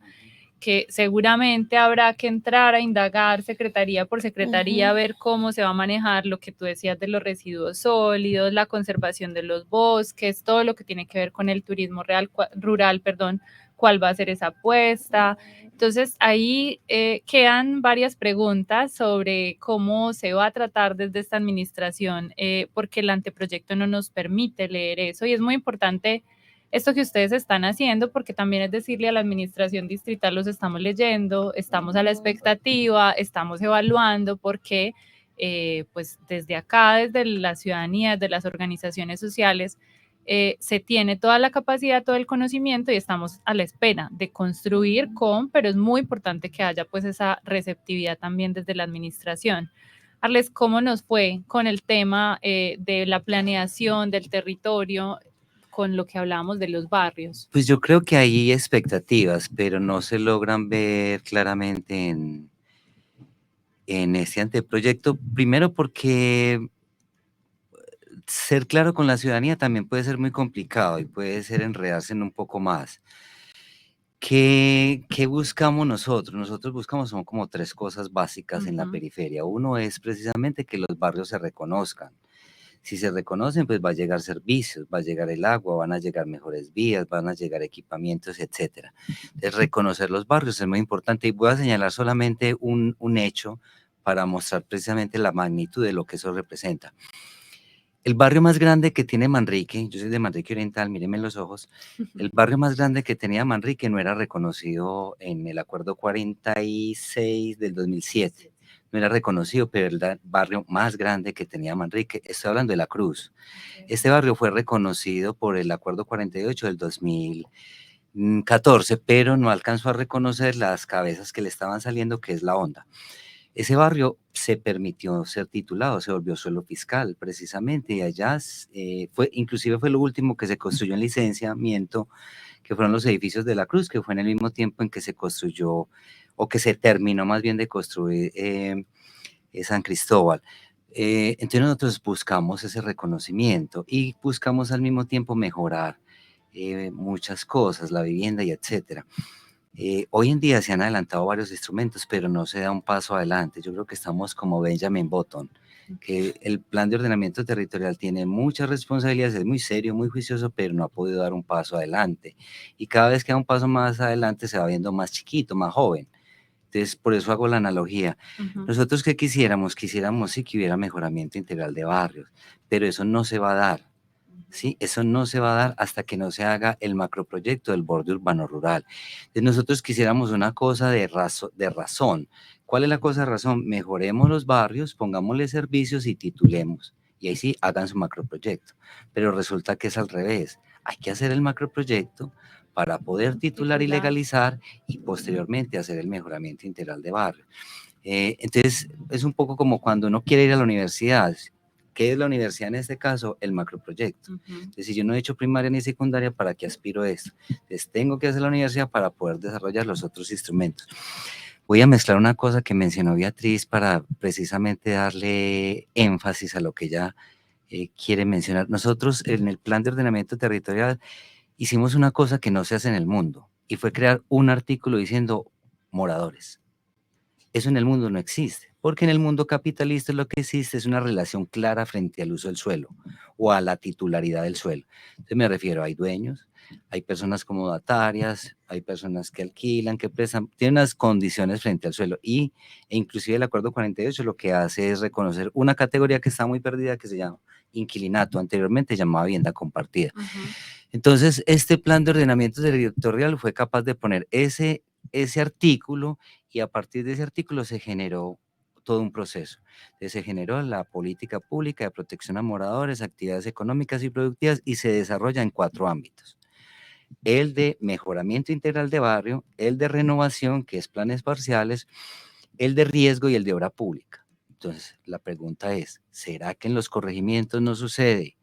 que seguramente habrá que entrar a indagar secretaría por secretaría, a ver cómo se va a manejar lo que tú decías de los residuos sólidos, la conservación de los bosques, todo lo que tiene que ver con el turismo rural, cuál va a ser esa apuesta. Entonces, ahí quedan varias preguntas sobre cómo se va a tratar desde esta administración, porque el anteproyecto no nos permite leer eso y es muy importante esto que ustedes están haciendo, porque también es decirle a la administración distrital, los estamos leyendo, estamos a la expectativa, estamos evaluando, porque pues desde acá, desde la ciudadanía, desde las organizaciones sociales, se tiene toda la capacidad, todo el conocimiento y estamos a la espera de construir pero es muy importante que haya pues esa receptividad también desde la administración. Arles, ¿cómo nos fue con el tema de la planeación del territorio, con lo que hablábamos de los barrios? Pues yo creo que hay expectativas, pero no se logran ver claramente en este anteproyecto. Primero porque ser claro con la ciudadanía también puede ser muy complicado y puede ser enredarse en un poco más. ¿Qué buscamos nosotros? Nosotros buscamos son como 3 cosas básicas en la periferia. Uno es precisamente que los barrios se reconozcan. Si se reconocen, pues va a llegar servicios, va a llegar el agua, van a llegar mejores vías, van a llegar equipamientos, etcétera. Entonces, reconocer los barrios es muy importante y voy a señalar solamente un hecho para mostrar precisamente la magnitud de lo que eso representa. El barrio más grande que tiene Manrique, yo soy de Manrique Oriental, mírenme en los ojos, el barrio más grande que tenía Manrique no era reconocido en el Acuerdo 46 del 2007, no era reconocido, pero el barrio más grande que tenía Manrique, estoy hablando de La Cruz. Este barrio fue reconocido por el Acuerdo 48 del 2014, pero no alcanzó a reconocer las cabezas que le estaban saliendo, que es la onda. Ese barrio se permitió ser titulado, se volvió suelo fiscal precisamente, y allá inclusive fue lo último que se construyó en licenciamiento, que fueron los edificios de La Cruz, que fue en el mismo tiempo en que se construyó, o que se terminó más bien de construir San Cristóbal. Entonces nosotros buscamos ese reconocimiento y buscamos al mismo tiempo mejorar muchas cosas, la vivienda y etcétera. Hoy en día se han adelantado varios instrumentos, pero no se da un paso adelante. Yo creo que estamos como Benjamin Button, que el plan de ordenamiento territorial tiene muchas responsabilidades, es muy serio, muy juicioso, pero no ha podido dar un paso adelante. Y cada vez que da un paso más adelante se va viendo más chiquito, más joven. Entonces, por eso hago la analogía. Nosotros, ¿qué quisiéramos? Quisiéramos sí que hubiera mejoramiento integral de barrios, pero eso no se va a dar. ¿Sí? Eso no se va a dar hasta que no se haga el macroproyecto del borde urbano rural. Entonces nosotros quisiéramos una cosa de razón. ¿Cuál es la cosa de razón? Mejoremos los barrios, pongámosle servicios y titulemos. Y ahí sí, hagan su macroproyecto. Pero resulta que es al revés. Hay que hacer el macroproyecto para poder titular y legalizar y posteriormente hacer el mejoramiento integral de barrio. Entonces es un poco como cuando uno quiere ir a la universidad. ¿Qué es la universidad en este caso? El macroproyecto. Entonces, si yo no he hecho primaria ni secundaria, ¿para qué aspiro a esto? Entonces, tengo que hacer la universidad para poder desarrollar los otros instrumentos. Voy a mezclar una cosa que mencionó Beatriz para precisamente darle énfasis a lo que ella quiere mencionar. Nosotros en el plan de ordenamiento territorial hicimos una cosa que no se hace en el mundo. y fue crear un artículo diciendo moradores. Eso en el mundo no existe, porque en el mundo capitalista lo que existe es una relación clara frente al uso del suelo o a la titularidad del suelo. Entonces me refiero, hay dueños, hay personas comodatarias, hay personas que alquilan, que prestan, tienen unas condiciones frente al suelo e inclusive el Acuerdo 48 lo que hace es reconocer una categoría que está muy perdida que se llama inquilinato, anteriormente llamaba vivienda compartida. Entonces, este plan de ordenamiento territorial fue capaz de poner ese artículo y a partir de ese artículo se generó todo un proceso. Entonces, se generó la política pública de protección a moradores, actividades económicas y productivas y se desarrolla en 4 ámbitos. El de mejoramiento integral de barrio, el de renovación, que es planes parciales, el de riesgo y el de obra pública. Entonces, la pregunta es, ¿será que en los corregimientos no sucede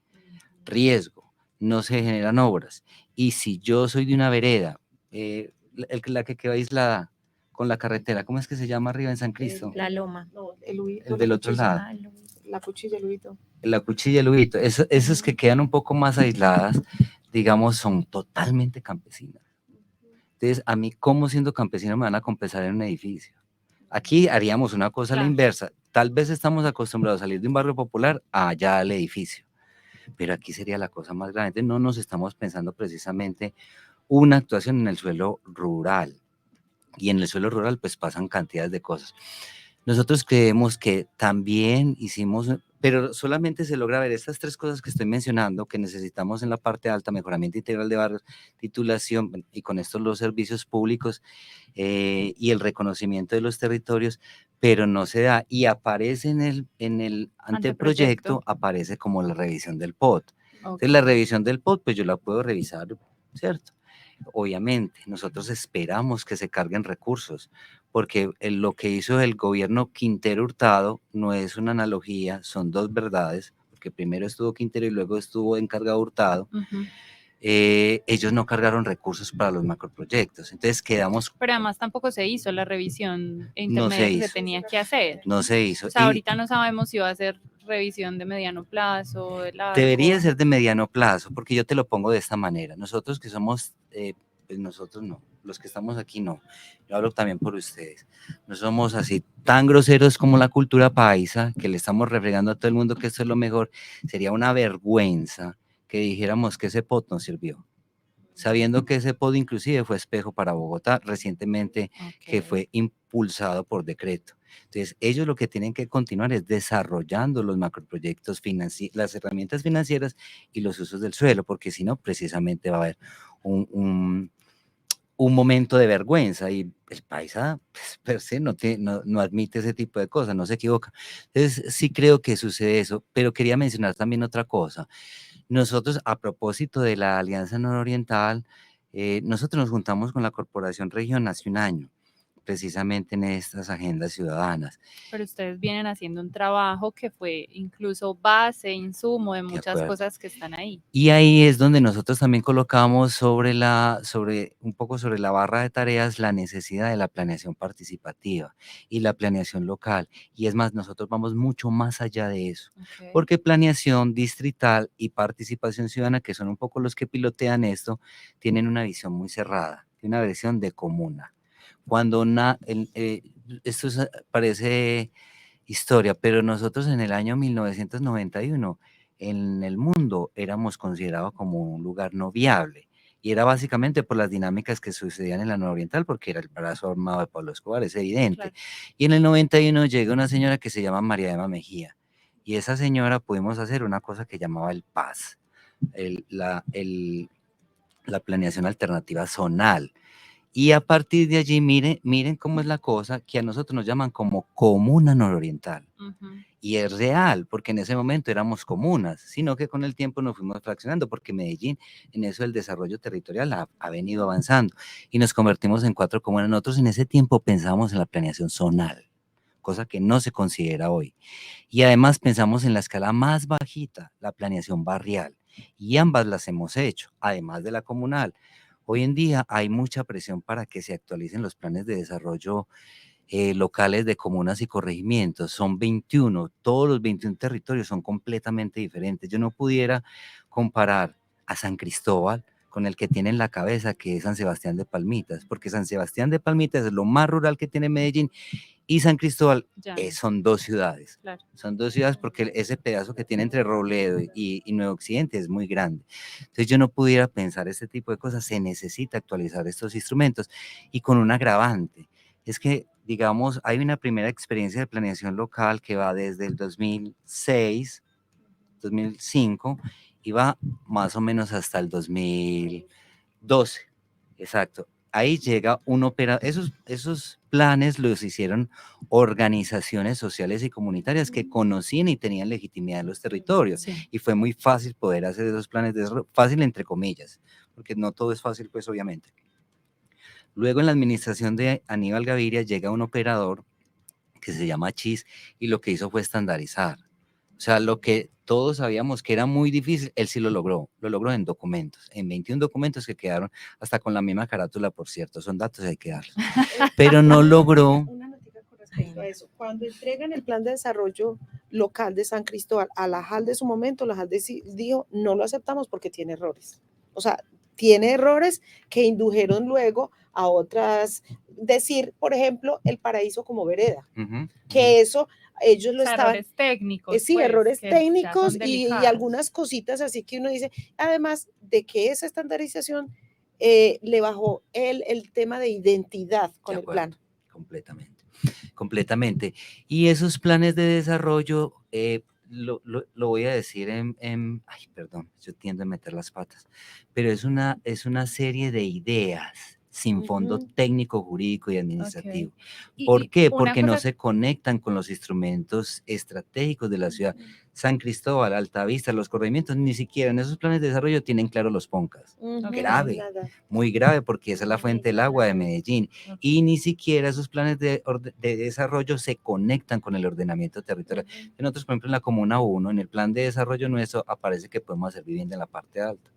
riesgo, no se generan obras? Y si yo soy de una vereda, la que queda aislada con la carretera, ¿cómo es que se llama arriba en San Cristo? La loma. No, el huito, El del otro lado. la cuchilla, el huito. La cuchilla, el huito, esas que quedan un poco más aisladas, digamos, son totalmente campesinas. Entonces, a mí, ¿cómo siendo campesino me van a compensar en un edificio? Aquí haríamos una cosa a la inversa. Tal vez estamos acostumbrados a salir de un barrio popular a allá al edificio, pero aquí sería la cosa más grande. No nos estamos pensando precisamente una actuación en el suelo rural. Y en el suelo rural pues pasan cantidades de cosas. Nosotros creemos que también hicimos, pero solamente se logra ver estas 3 cosas que estoy mencionando, que necesitamos en la parte alta: mejoramiento integral de barrios, titulación y con esto los servicios públicos y el reconocimiento de los territorios, pero no se da y aparece en el anteproyecto, aparece como la revisión del POT. Entonces la revisión del POT pues yo la puedo revisar, ¿cierto? Obviamente, nosotros esperamos que se carguen recursos, porque lo que hizo el gobierno Quintero Hurtado no es una analogía, son 2 verdades, porque primero estuvo Quintero y luego estuvo encargado Hurtado. Ellos no cargaron recursos para los macroproyectos, entonces quedamos... Pero además tampoco se hizo la revisión intermedia que se tenía que hacer. No se hizo. O sea, ahorita no sabemos si va a ser revisión de mediano plazo, de largo. Debería ser de mediano plazo, porque yo te lo pongo de esta manera. Nosotros que somos, pues nosotros no, los que estamos aquí no. Yo hablo también por ustedes. No somos así tan groseros como la cultura paisa, que le estamos refregando a todo el mundo que esto es lo mejor. Sería una vergüenza que dijéramos que ese POT no sirvió, sabiendo que ese POT inclusive fue espejo para Bogotá recientemente, que fue impulsado por decreto. Entonces, ellos lo que tienen que continuar es desarrollando los macroproyectos, las herramientas financieras y los usos del suelo, porque si no, precisamente va a haber un momento de vergüenza y el paisa, pues, per se no admite ese tipo de cosas, no se equivoca. Entonces, sí creo que sucede eso, pero quería mencionar también otra cosa. Nosotros, a propósito de la Alianza Nororiental, nosotros nos juntamos con la Corporación Región hace un año, precisamente en estas agendas ciudadanas. Pero ustedes vienen haciendo un trabajo que fue incluso base, insumo de muchas cosas que están ahí. Y ahí es donde nosotros también colocamos un poco sobre la barra de tareas la necesidad de la planeación participativa y la planeación local. Y es más, nosotros vamos mucho más allá de eso, porque planeación distrital y participación ciudadana, que son un poco los que pilotean esto, tienen una visión muy cerrada, una visión de comuna. Cuando esto parece historia, pero nosotros en el año 1991 en el mundo éramos considerados como un lugar no viable, y era básicamente por las dinámicas que sucedían en la nororiental, porque era el brazo armado de Pablo Escobar, es evidente. Y en el 91 llega una señora que se llama María Emma Mejía, y esa señora pudimos hacer una cosa que llamaba el PAS, la planeación alternativa zonal. Y a partir de allí, miren cómo es la cosa, que a nosotros nos llaman como comuna nororiental. Y es real, porque en ese momento éramos comunas, sino que con el tiempo nos fuimos fraccionando, porque Medellín, en eso del desarrollo territorial, ha venido avanzando, y nos convertimos en 4 comunas. Nosotros en ese tiempo pensábamos en la planeación zonal, cosa que no se considera hoy. Y además pensamos en la escala más bajita, la planeación barrial, y ambas las hemos hecho, además de la comunal. Hoy en día hay mucha presión para que se actualicen los planes de desarrollo locales de comunas y corregimientos. Son 21, todos los 21 territorios son completamente diferentes. Yo no pudiera comparar a San Cristóbal con el que tiene en la cabeza, que es San Sebastián de Palmitas, porque San Sebastián de Palmitas es lo más rural que tiene Medellín y San Cristóbal Ya no, son dos ciudades. claro. Son dos ciudades porque ese pedazo que tiene entre Robledo y Nuevo Occidente es muy grande. Entonces yo no pudiera pensar este tipo de cosas, se necesita actualizar estos instrumentos y con un agravante. Es que, digamos, hay una primera experiencia de planeación local que va desde el 2006, 2005 y va más o menos hasta el 2012. Exacto. Ahí llega un operador, esos planes los hicieron organizaciones sociales y comunitarias que conocían y tenían legitimidad en los territorios. Sí. Y fue muy fácil poder hacer esos planes de desarrollo, fácil entre comillas, porque no todo es fácil, pues obviamente. Luego en la administración de Aníbal Gaviria llega un operador que se llama CHIS y lo que hizo fue estandarizar. O sea, lo que todos sabíamos que era muy difícil, él sí lo logró en documentos, en 21 documentos que quedaron hasta con la misma carátula, por cierto, son datos y hay que darlos. Pero no logró. Una noticia con respecto a eso. Cuando entregan el plan de desarrollo local de San Cristóbal a la JAL de su momento, la JAL dijo, no lo aceptamos porque tiene errores. O sea, tiene errores que indujeron luego a otras, decir, por ejemplo, el paraíso como vereda, que eso ellos lo estaban, errores técnicos. sí, pues, errores que ya son técnicos y delicados. algunas cositas así que uno dice, además de que esa estandarización le bajó el tema de identidad con De el acuerdo, plan. completamente. Y esos planes de desarrollo, lo voy a decir ay, perdón, yo tiendo a meter las patas, pero es una serie de ideas sin fondo técnico, jurídico y administrativo. Y- ¿Por y qué? una Porque no cosa- se conectan con los instrumentos estratégicos de la ciudad. San Cristóbal, Altavista, los corregimientos, ni siquiera en esos planes de desarrollo tienen claro los PONCAS. Grave, Nada. muy grave, porque esa es la fuente del agua de Medellín. Y ni siquiera esos planes de desarrollo se conectan con el ordenamiento territorial. Nosotros, por ejemplo, en la Comuna 1, en el plan de desarrollo nuestro, aparece que podemos hacer vivienda en la parte alta.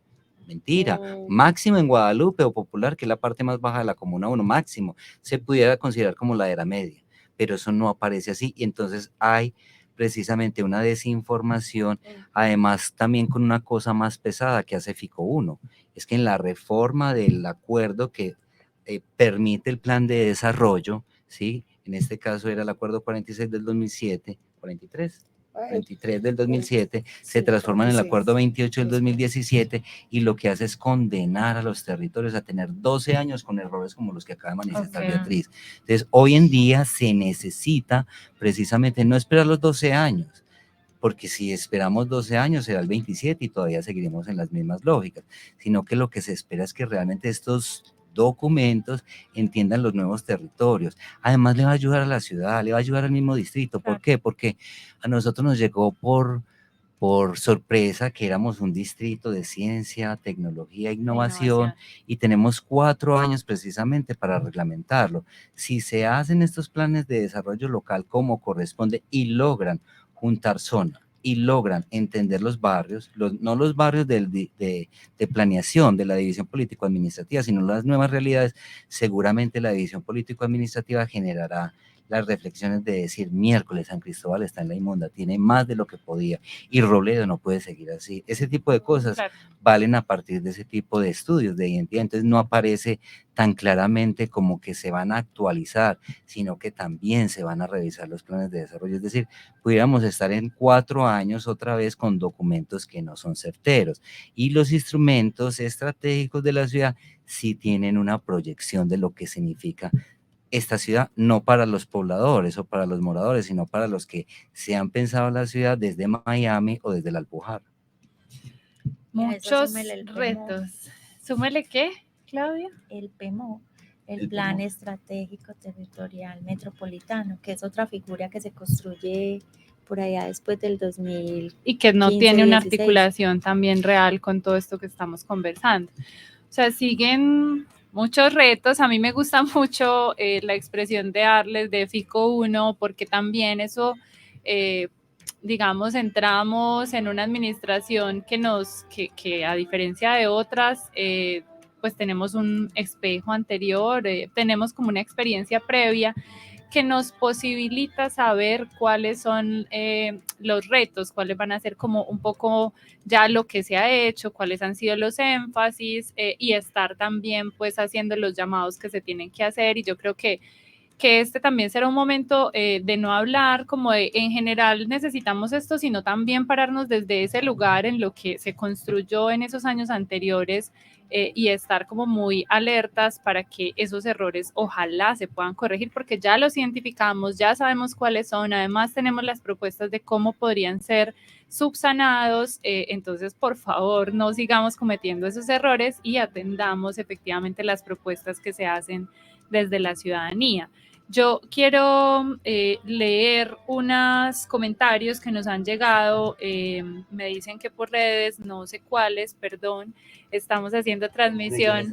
Mentira, máximo en Guadalupe o Popular, que es la parte más baja de la Comuna 1, máximo, se pudiera considerar como la era media, pero eso no aparece así, y entonces hay precisamente una desinformación, además también con una cosa más pesada que hace FICO 1, es que en la reforma del acuerdo que permite el plan de desarrollo, ¿sí? En este caso era el acuerdo 46 del 2007, 43 del 2007, se transforma en el acuerdo 28 del 2017 y lo que hace es condenar a los territorios a tener 12 años con errores como los que acaba de manifestar Beatriz. Entonces, hoy en día se necesita precisamente no esperar los 12 años, porque si esperamos 12 años será el 27 y todavía seguiremos en las mismas lógicas, sino que lo que se espera es que realmente estos documentos entiendan los nuevos territorios. Además le va a ayudar a la ciudad, le va a ayudar al mismo distrito. ¿Por qué? Porque a nosotros nos llegó por sorpresa que éramos un distrito de ciencia, tecnología e innovación y tenemos 4 años precisamente para reglamentarlo. Si se hacen estos planes de desarrollo local como corresponde y logran juntar zona y logran entender los barrios, no los barrios de planeación de la división político-administrativa, sino las nuevas realidades, seguramente la división político-administrativa generará las reflexiones de decir, miércoles San Cristóbal está en la inmunda, tiene más de lo que podía, y Robledo no puede seguir así. Ese tipo de cosas valen a partir de ese tipo de estudios de identidad, entonces no aparece tan claramente como que se van a actualizar, sino que también se van a revisar los planes de desarrollo, es decir, pudiéramos estar en 4 años otra vez con documentos que no son certeros, y los instrumentos estratégicos de la ciudad sí tienen una proyección de lo que significa esta ciudad, no para los pobladores o para los moradores, sino para los que se han pensado la ciudad desde Miami o desde la Alpujarra. Muchos retos. ¿Súmele qué, Claudia? El PEMO, el Plan Estratégico Territorial Metropolitano, que es otra figura que se construye por allá después del 2000. Y que no tiene una articulación también real con todo esto que estamos conversando. O sea, siguen muchos retos. A mí me gusta mucho la expresión de Arles de FICO 1, porque también eso, digamos, entramos en una administración que a diferencia de otras, pues tenemos un espejo anterior, tenemos como una experiencia previa que nos posibilita saber cuáles son los retos, cuáles van a ser como un poco ya lo que se ha hecho, cuáles han sido los énfasis y estar también pues haciendo los llamados que se tienen que hacer. Y yo creo que este también será un momento de no hablar como de en general necesitamos esto, sino también pararnos desde ese lugar en lo que se construyó en esos años anteriores y estar como muy alertas para que esos errores ojalá se puedan corregir, porque ya los identificamos, ya sabemos cuáles son, además tenemos las propuestas de cómo podrían ser subsanados, entonces por favor no sigamos cometiendo esos errores y atendamos efectivamente las propuestas que se hacen desde la ciudadanía. Yo quiero leer unos comentarios que nos han llegado, me dicen que por redes, no sé cuáles, perdón, estamos haciendo transmisión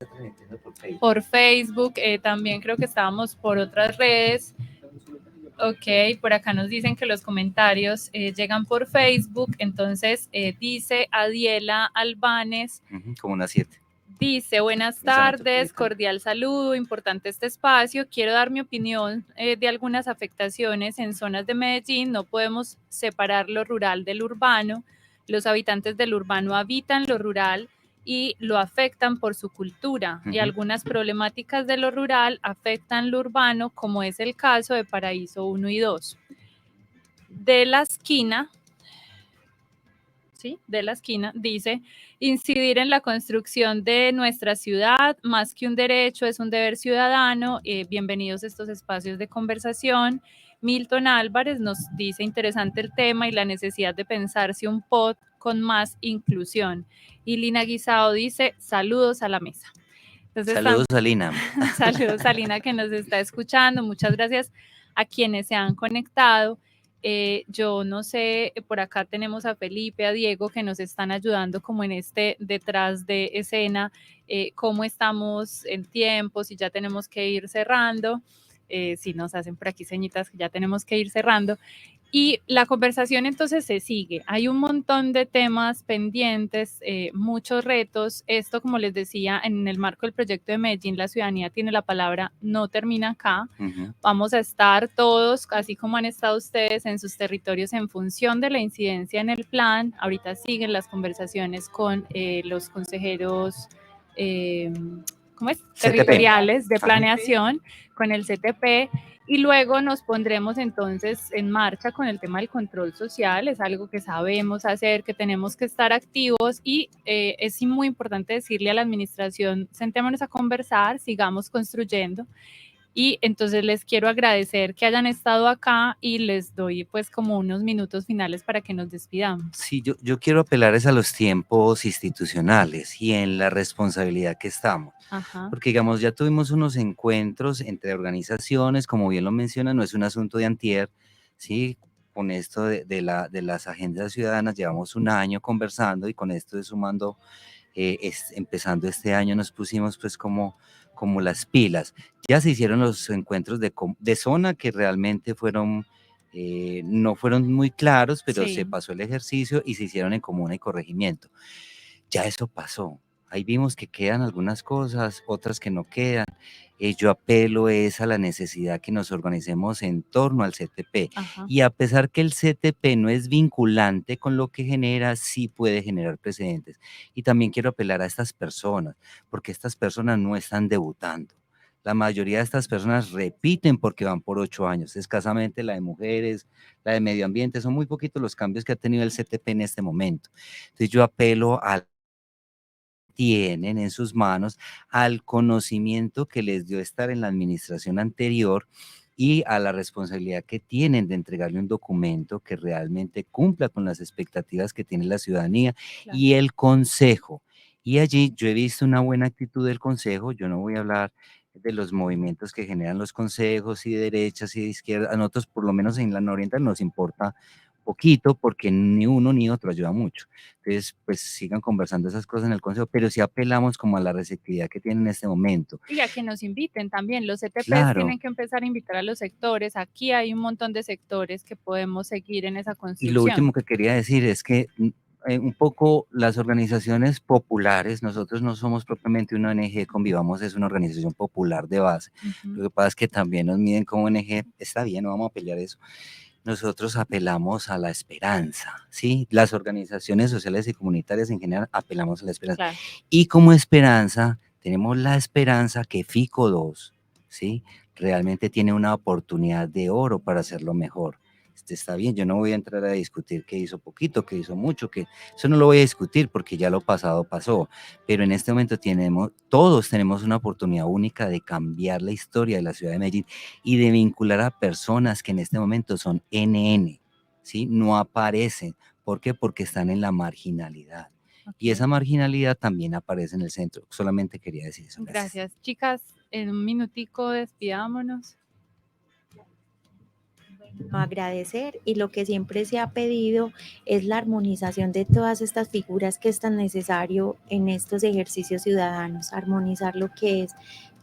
por Facebook, también creo que estábamos por otras redes. Ok, por acá nos dicen que los comentarios llegan por Facebook, entonces dice Adiela Albanes. Como unas 7. Dice, buenas tardes, cordial saludo, importante este espacio. Quiero dar mi opinión de algunas afectaciones en zonas de Medellín. No podemos separar lo rural del urbano. Los habitantes del urbano habitan lo rural y lo afectan por su cultura. Y algunas problemáticas de lo rural afectan lo urbano, como es el caso de Paraíso 1 y 2. De la esquina, dice, incidir en la construcción de nuestra ciudad, más que un derecho, es un deber ciudadano. Bienvenidos a estos espacios de conversación. Milton Álvarez nos dice, interesante el tema y la necesidad de pensarse un pod con más inclusión. Y Lina Guisao dice, saludos a la mesa. Entonces, saludos a Lina. Saludos a Lina que nos está escuchando. Muchas gracias a quienes se han conectado. Yo no sé, por acá tenemos a Felipe, a Diego, que nos están ayudando como en este detrás de escena, cómo estamos en tiempo, si ya tenemos que ir cerrando, si nos hacen por aquí señitas que ya tenemos que ir cerrando. Y la conversación entonces se sigue. Hay un montón de temas pendientes, muchos retos. Esto, como les decía, en el marco del proyecto de Medellín, la ciudadanía tiene la palabra, no termina acá. Vamos a estar todos, así como han estado ustedes, en sus territorios en función de la incidencia en el plan. Ahorita siguen las conversaciones con los consejeros, ¿cómo es? Territoriales de planeación, con el CTP. Y luego nos pondremos entonces en marcha con el tema del control social. Es algo que sabemos hacer, que tenemos que estar activos y es muy importante decirle a la administración, sentémonos a conversar, sigamos construyendo. Y entonces les quiero agradecer que hayan estado acá y les doy pues como unos minutos finales para que nos despidamos. Sí, yo quiero apelar a los tiempos institucionales y en la responsabilidad que estamos. Porque digamos, ya tuvimos unos encuentros entre organizaciones, como bien lo menciona, no es un asunto de antier, ¿sí? Con esto de las agendas ciudadanas llevamos un año conversando y con esto de sumando, empezando este año nos pusimos pues como las pilas. Ya se hicieron los encuentros de zona que realmente fueron, no fueron muy claros, pero se pasó el ejercicio y se hicieron en comuna y corregimiento. Ya eso pasó. Ahí vimos que quedan algunas cosas, otras que no quedan. Yo apelo es a la necesidad que nos organicemos en torno al CTP. Y a pesar que el CTP no es vinculante con lo que genera, sí puede generar precedentes. Y también quiero apelar a estas personas, porque estas personas no están debutando. La mayoría de estas personas repiten porque van por 8 años, escasamente la de mujeres, la de medio ambiente, son muy poquitos los cambios que ha tenido el CTP en este momento. Entonces yo apelo a tienen en sus manos al conocimiento que les dio estar en la administración anterior y a la responsabilidad que tienen de entregarle un documento que realmente cumpla con las expectativas que tiene la ciudadanía y el consejo. Y allí yo he visto una buena actitud del consejo. Yo no voy a hablar de los movimientos que generan los consejos y de derechas y de izquierda. A nosotros, por lo menos en la nororiental, nos importa poquito porque ni uno ni otro ayuda mucho. Entonces, pues sigan conversando esas cosas en el consejo, pero sí apelamos como a la receptividad que tienen en este momento. Y a que nos inviten también, los CTPs tienen que empezar a invitar a los sectores, aquí hay un montón de sectores que podemos seguir en esa construcción. Y lo último que quería decir es que un poco las organizaciones populares. Nosotros no somos propiamente una ONG, Convivamos es una organización popular de base. Lo que pasa es que también nos miden como ONG, está bien, no vamos a pelear eso. Nosotros apelamos a la esperanza, ¿sí? Las organizaciones sociales y comunitarias en general apelamos a la esperanza. Claro. Y como esperanza, tenemos la esperanza que FICO 2, ¿sí? Realmente tiene una oportunidad de oro para hacerlo mejor. Está bien, yo no voy a entrar a discutir qué hizo poquito, qué hizo mucho, que eso no lo voy a discutir porque ya lo pasado pasó, pero en este momento todos tenemos una oportunidad única de cambiar la historia de la ciudad de Medellín y de vincular a personas que en este momento son NN, ¿sí? No aparecen. ¿Por qué? Porque están en la marginalidad. Y esa marginalidad también aparece en el centro. Solamente quería decir eso. Gracias. Chicas, en un minutico despidámonos. Agradecer, y lo que siempre se ha pedido es la armonización de todas estas figuras que es tan necesario en estos ejercicios ciudadanos, armonizar lo que es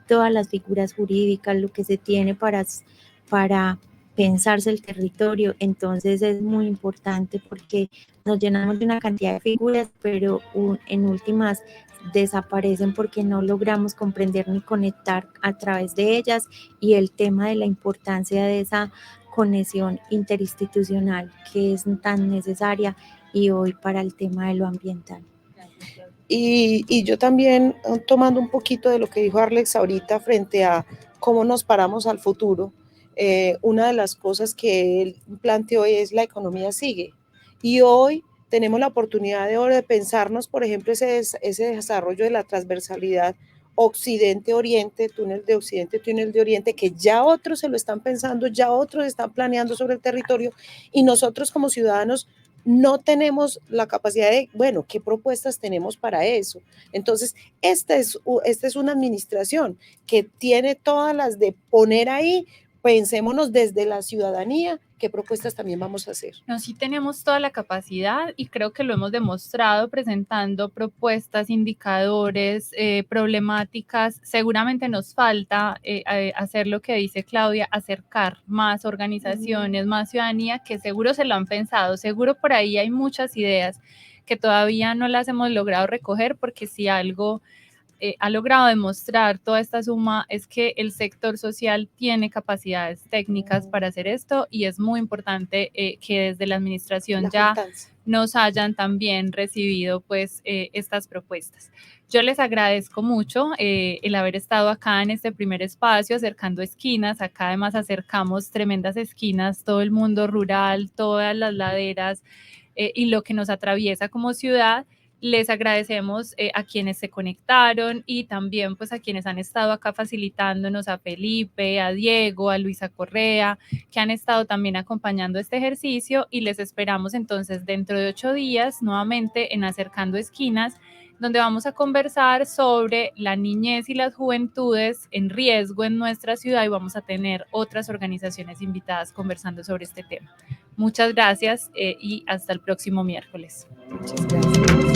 todas las figuras jurídicas, lo que se tiene para pensarse el territorio. Entonces es muy importante porque nos llenamos de una cantidad de figuras, pero en últimas desaparecen porque no logramos comprender ni conectar a través de ellas, y el tema de la importancia de esa conexión interinstitucional que es tan necesaria y hoy para el tema de lo ambiental. Y yo también, tomando un poquito de lo que dijo Arlex ahorita frente a cómo nos paramos al futuro, una de las cosas que él planteó es la economía sigue. Y hoy tenemos la oportunidad de oro de pensarnos, por ejemplo, ese desarrollo de la transversalidad Occidente-Oriente, túnel de Occidente, túnel de Oriente, que ya otros se lo están pensando, ya otros están planeando sobre el territorio, y nosotros como ciudadanos no tenemos la capacidad de, bueno, ¿qué propuestas tenemos para eso? Entonces, esta es una administración que tiene todas las de poner ahí, pensémonos desde la ciudadanía, qué propuestas también vamos a hacer. No, sí tenemos toda la capacidad y creo que lo hemos demostrado presentando propuestas, indicadores, problemáticas. Seguramente nos falta hacer lo que dice Claudia, acercar más organizaciones, más ciudadanía, que seguro se lo han pensado, seguro por ahí hay muchas ideas que todavía no las hemos logrado recoger, porque si algo ha logrado demostrar toda esta suma es que el sector social tiene capacidades técnicas para hacer esto, y es muy importante que desde la administración nos hayan también recibido pues estas propuestas. Yo les agradezco mucho el haber estado acá en este primer espacio acercando esquinas. Acá además acercamos tremendas esquinas, todo el mundo rural, todas las laderas y lo que nos atraviesa como ciudad. Les agradecemos a quienes se conectaron y también pues a quienes han estado acá facilitándonos, a Felipe, a Diego, a Luisa Correa, que han estado también acompañando este ejercicio, y les esperamos entonces dentro de 8 días nuevamente en Acercando Esquinas, donde vamos a conversar sobre la niñez y las juventudes en riesgo en nuestra ciudad, y vamos a tener otras organizaciones invitadas conversando sobre este tema. Muchas gracias y hasta el próximo miércoles. Muchas gracias.